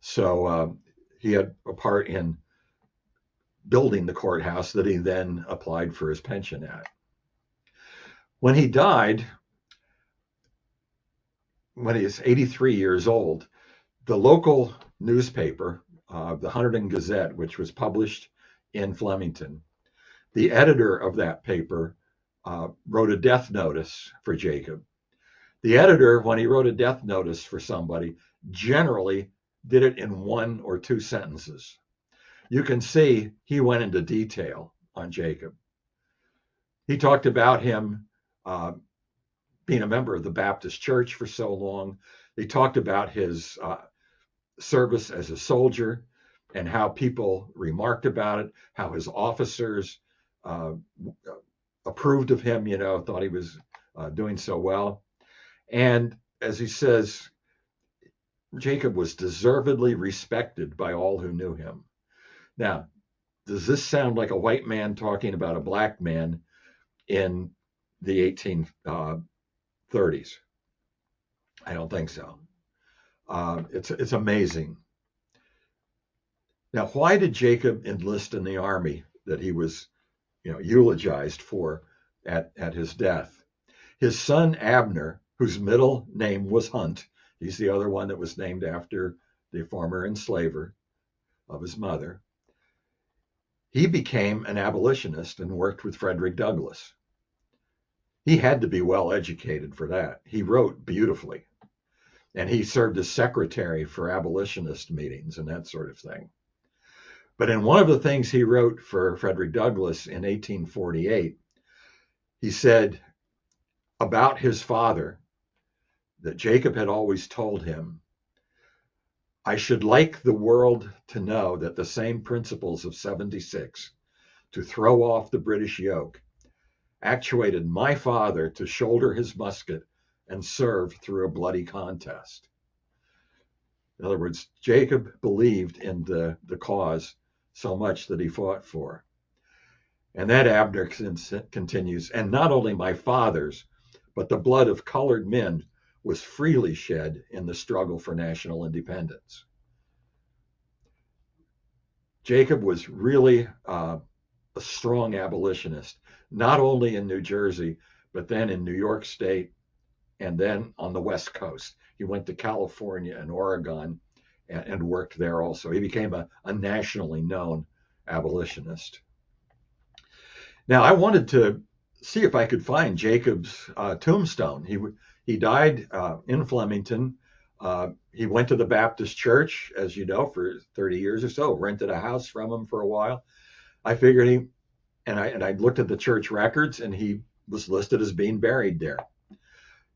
So he had a part in building the courthouse that he then applied for his pension at. When he died, when he was 83 years old, the local newspaper, the Hunterdon Gazette, which was published in Flemington, the editor of that paper wrote a death notice for Jacob. The editor, when he wrote a death notice for somebody, generally did it in 1 or 2 sentences. You can see he went into detail on Jacob. He talked about him being a member of the Baptist Church for so long. He talked about his service as a soldier and how people remarked about it, how his officers approved of him, thought he was doing so well. And as he says, Jacob was deservedly respected by all who knew him. Now, does this sound like a white man talking about a black man in the 1830s? I don't think so. It's amazing. Now, why did Jacob enlist in the army that he was, eulogized for at his death? His son Abner, whose middle name was Hunt, he's the other one that was named after the former enslaver of his mother. He became an abolitionist and worked with Frederick Douglass. He had to be well educated for that. He wrote beautifully, and he served as secretary for abolitionist meetings and that sort of thing. But in one of the things he wrote for Frederick Douglass in 1848, he said about his father that Jacob had always told him, "I should like the world to know that the same principles of 76, to throw off the British yoke, actuated my father to shoulder his musket and serve through a bloody contest." In other words, Jacob believed in the cause so much that he fought for. And that Abner continues, "And not only my father's, but the blood of colored men was freely shed in the struggle for national independence." Jacob was really a strong abolitionist, not only in New Jersey, but then in New York State and then on the West Coast. He went to California and Oregon and worked there also. He became a nationally known abolitionist. Now, I wanted to see if I could find Jacob's tombstone. He died in Flemington. He went to the Baptist Church, as you know, for 30 years or so, rented a house from him for a while. I figured I looked at the church records, and he was listed as being buried there.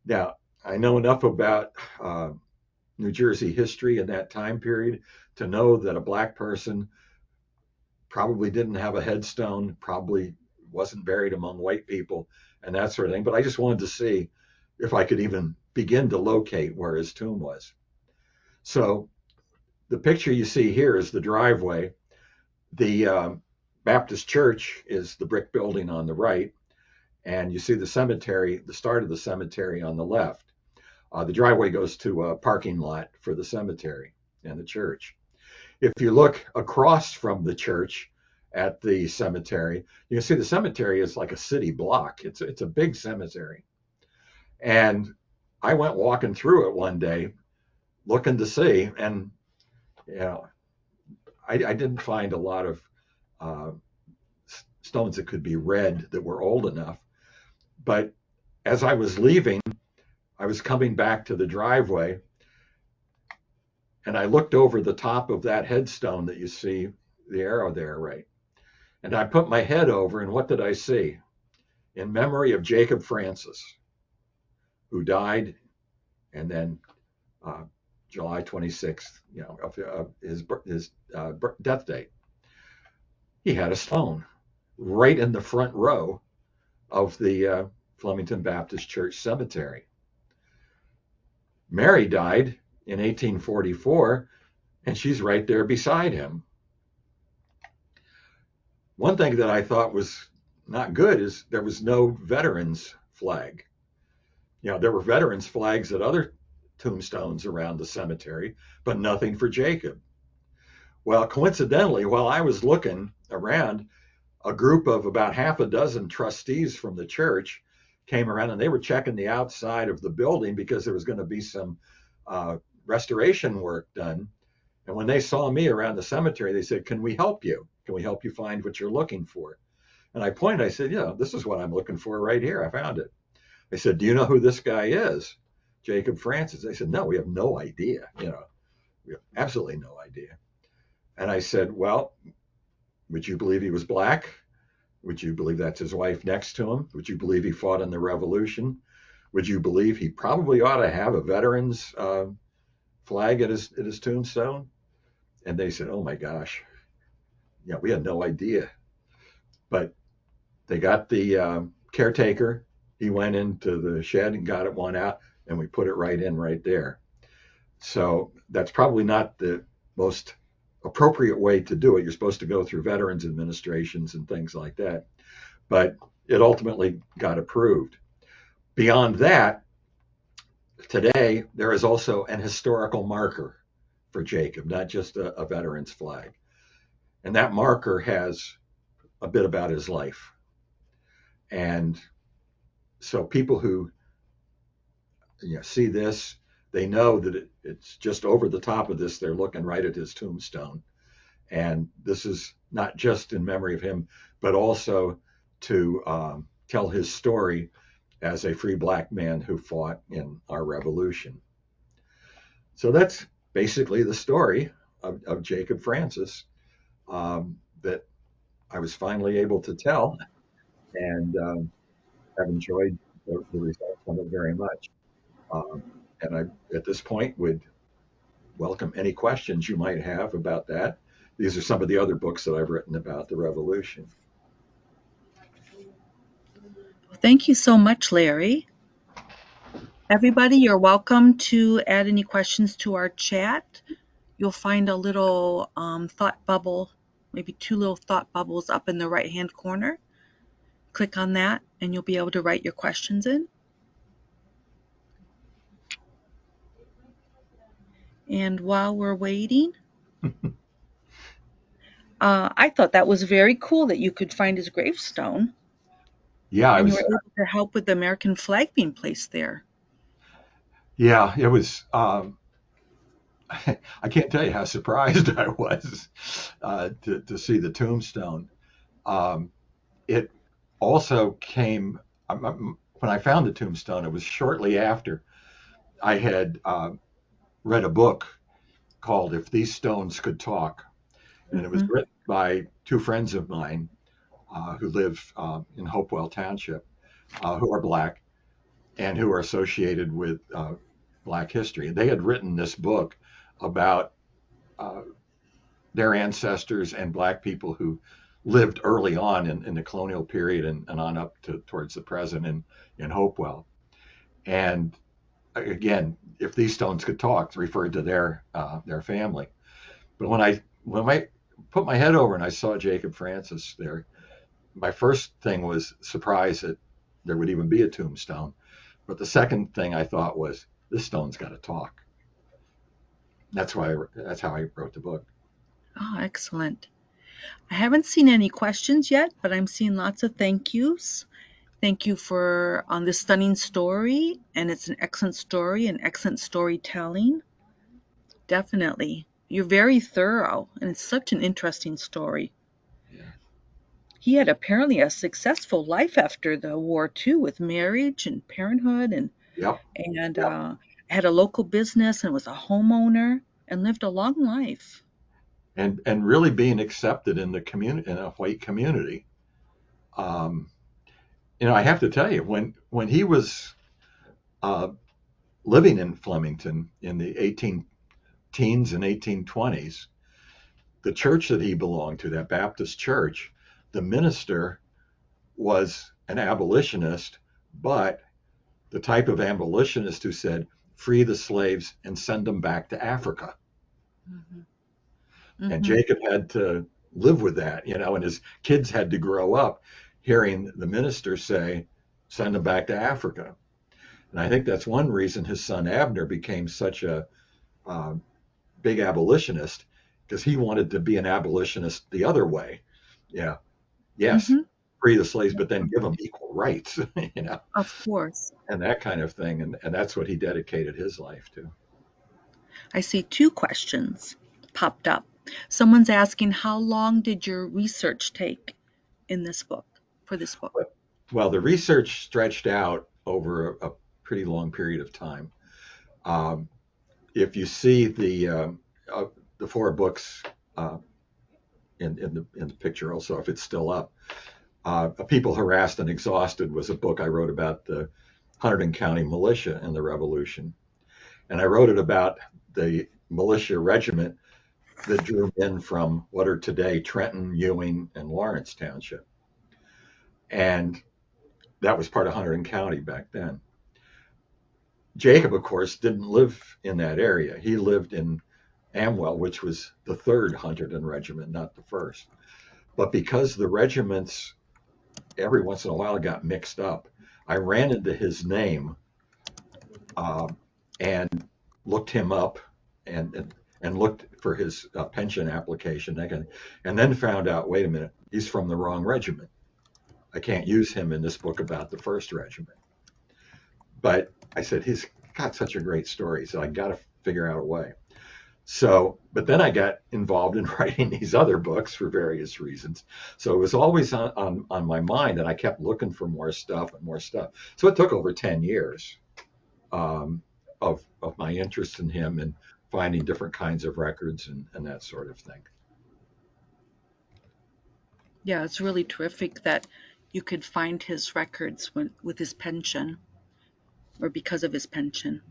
Now, I know enough about New Jersey history in that time period to know that a black person probably didn't have a headstone, probably wasn't buried among white people, and that sort of thing. But I just wanted to see if I could even begin to locate where his tomb was. So the picture you see here is the driveway. The Baptist church is the brick building on the right, and you see the cemetery, the start of the cemetery on the left. The driveway goes to a parking lot for the cemetery and the church. If you look across from the church at the cemetery, you can see the cemetery is like a city block. It's a big cemetery. And I went walking through it one day looking to see, and you know, I didn't find a lot of uh, stones that could be read that were old enough. But as I was leaving, I was coming back to the driveway, and I looked over the top of that headstone that you see the arrow there, right? And I put my head over, and what did I see? In memory of Jacob Francis, who died, and then July 26th, of his death date. He had a stone right in the front row of the Flemington Baptist Church cemetery. Mary died in 1844, and she's right there beside him. One thing that I thought was not good is there was no veterans flag. There were veterans flags at other tombstones around the cemetery, but nothing for Jacob. Well, coincidentally, while I was looking around, a group of about half a dozen trustees from the church came around, and they were checking the outside of the building because there was going to be some restoration work done. And when they saw me around the cemetery, they said, "Can we help you? Can we help you find what you're looking for?" And I pointed, I said, "Yeah, this is what I'm looking for right here. I found it." They said, "Do you know who this guy is? Jacob Francis." They said, "No, we have no idea. We have absolutely no idea." And I said, "Well, would you believe he was black? Would you believe that's his wife next to him? Would you believe he fought in the Revolution? Would you believe he probably ought to have a veteran's flag at his tombstone?" And they said, "Oh my gosh, yeah, we had no idea." But they got the caretaker. He went into the shed and got one out, and we put it right in right there. So that's probably not the most appropriate way to do it. You're supposed to go through veterans administrations and things like that. But it ultimately got approved. Beyond that, today there is also an historical marker for Jacob, not just a veteran's flag. And that marker has a bit about his life. And so people who see this, they know that it's just over the top of this. They're looking right at his tombstone. And this is not just in memory of him, but also to tell his story as a free black man who fought in our revolution. So that's basically the story of Jacob Francis that I was finally able to tell, and have enjoyed the results of it very much. And I, at this point, would welcome any questions you might have about that. These are some of the other books that I've written about the revolution. Thank you so much, Larry. Everybody, you're welcome to add any questions to our chat. You'll find a little thought bubble, maybe two little thought bubbles up in the right-hand corner. Click on that and you'll be able to write your questions in. And while we're waiting, I thought that was very cool that you could find his gravestone. Yeah, and you were able to help with the American flag being placed there. Yeah, it was. I can't tell you how surprised I was to see the tombstone. It also came when I found the tombstone. It was shortly after I had read a book called "If These Stones Could Talk," and it was written by two friends of mine who live in Hopewell Township, who are black and who are associated with Black history. And they had written this book about their ancestors and Black people who lived early on in the colonial period and on up towards the present in Hopewell. And again, if these stones could talk, referred to their family. But when I put my head over and I saw Jacob Francis there, my first thing was surprise that there would even be a tombstone. But the second thing I thought was, this stone's got to talk. That's how I wrote the book. Oh, excellent. I haven't seen any questions yet, but I'm seeing lots of thank yous. Thank you for on this stunning story, and it's an excellent story and excellent storytelling. Definitely. You're very thorough, and it's such an interesting story. Yeah. He had apparently a successful life after the war too, with marriage and parenthood, and Yep. and Yep. had a local business and was a homeowner and lived a long life. And really being accepted in the community, in a white community. Um, I have to tell you, when he was uh, living in Flemington in the 18 teens and 1820s, the church that he belonged to, that Baptist church, the minister was an abolitionist, but the type of abolitionist who said, free the slaves and send them back to Africa. Mhm. And Mhm. Jacob had to live with that, and his kids had to grow up hearing the minister say, send them back to Africa. And I think that's one reason his son Abner became such a uh, big abolitionist, because he wanted to be an abolitionist the other way. Yeah. Yes, Mhm. free the slaves, but then give them equal rights, Of course. and that kind of thing. And that's what he dedicated his life to. I see two questions popped up. Someone's asking, how long did your research take in this book, for this book? Well, the research stretched out over a pretty long period of time. Um, if you see the four books uh, in the picture, also if it's still up, "A People Harassed and Exhausted" was a book I wrote about the Hunterdon County militia and the Revolution, and I wrote it about the militia regiment that drew men from what are today Trenton, Ewing, and Lawrence Township, and that was part of Hunterdon County back then. Jacob, of course, didn't live in that area. He lived in Amwell, which was the third Hunterdon regiment, not the first. But because the regiments every once in a while got mixed up, I ran into his name uh, and looked him up and looked for his pension application, and then found out, wait a minute, he's from the wrong regiment. I can't use him in this book about the first regiment. But I said, he's got such a great story, so I got to figure out a way. So, but then I got involved in writing these other books for various reasons. So it was always on my mind, and I kept looking for more stuff and more stuff. So it took over 10 years um, of my interest in him and finding different kinds of records and that sort of thing. Yeah, it's really terrific that you could find his records with his pension or because of his pension.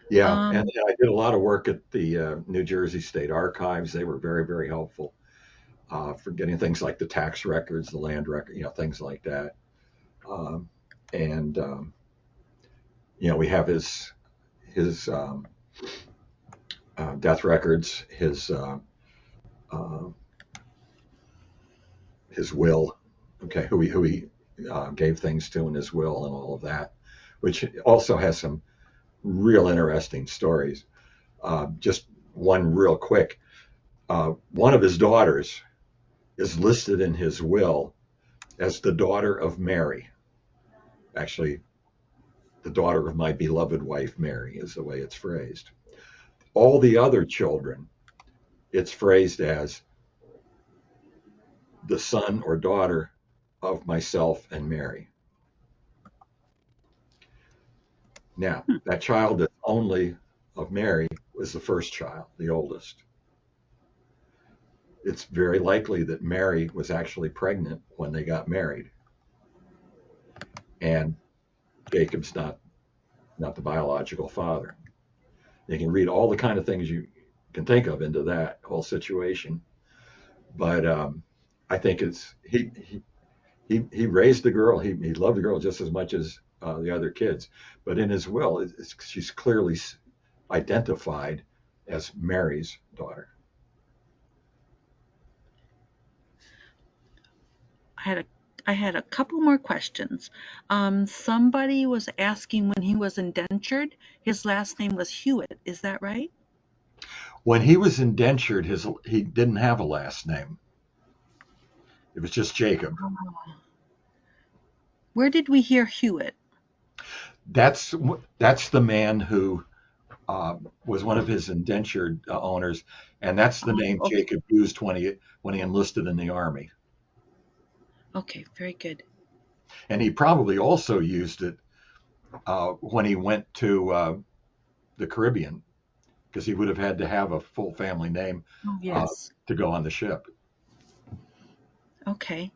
Yeah, and Um, I did a lot of work at the New Jersey State Archives. They were very, very helpful for getting things like the tax records, the land record, things like that. Um, and we have his death records, uh, his will, okay, who he gave things to in his will and all of that, which also has some real interesting stories. Just one real quick. One of his daughters is listed in his will as the daughter of Mary. Actually, the daughter of my beloved wife, Mary, is the way it's phrased. All the other children, it's phrased as the son or daughter of myself and Mary. Now, that child that's only of Mary was the first child, the oldest. It's very likely that Mary was actually pregnant when they got married, and Jacob's not the biological father. You can read all the kind of things can think of into that whole situation. But I think it's he raised the girl. He loved the girl just as much as the other kids. But in his will, she's clearly identified as Mary's daughter. I had a couple more questions. Somebody was asking when he was indentured, his last name was Hewitt. Is that right? When he was indentured, he didn't have a last name. It was just Jacob. Where did we hear Hewitt? That's the man who was one of his indentured owners, and that's the name Okay. Jacob used when he enlisted in the army. Okay, very good. And he probably also used it when he went to the Caribbean, because he would have had to have a full family name Yes. to go on the ship. Okay.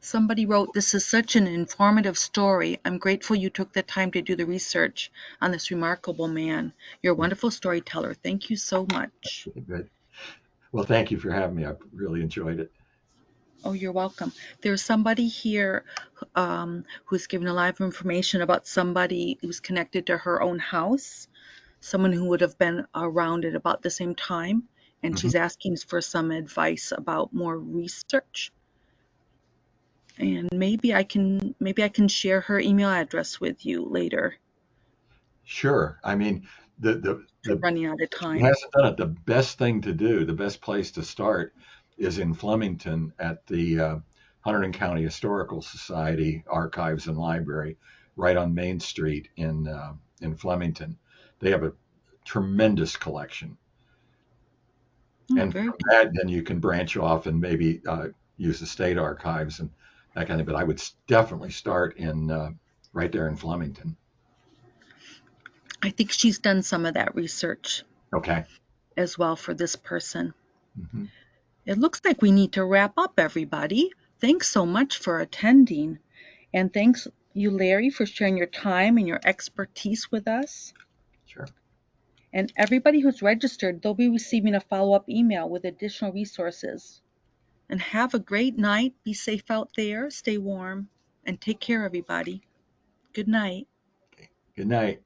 Somebody wrote, "This is such an informative story. I'm grateful you took the time to do the research on this remarkable man. You're a wonderful storyteller. Thank you so much." Good. Well, thank you for having me. I really enjoyed it. Oh, you're welcome. There's somebody here who's given a lot of information about somebody who's connected to her own house, someone who would have been around at about the same time, and Mhm. she's asking for some advice about more research. And maybe I can share her email address with you later. Sure. I mean, We're the running out of she time. hasn't done it. The best thing to do, the best place to start, is in Flemington at the Hunterdon County Historical Society Archives and Library, right on Main Street in Flemington. They have a tremendous collection, Oh, and very from good. that, then you can branch off and maybe use the state archives and that kind of. But I would definitely start in right there in Flemington. I think she's done some of that research Okay. as well for this person. Hmm. It looks like we need to wrap up, everybody. Thanks so much for attending. And thanks you, Larry, for sharing your time and your expertise with us. Sure. And everybody who's registered, they'll be receiving a follow-up email with additional resources. And have a great night. Be safe out there. Stay warm. And take care, everybody. Good night. Okay. Good night.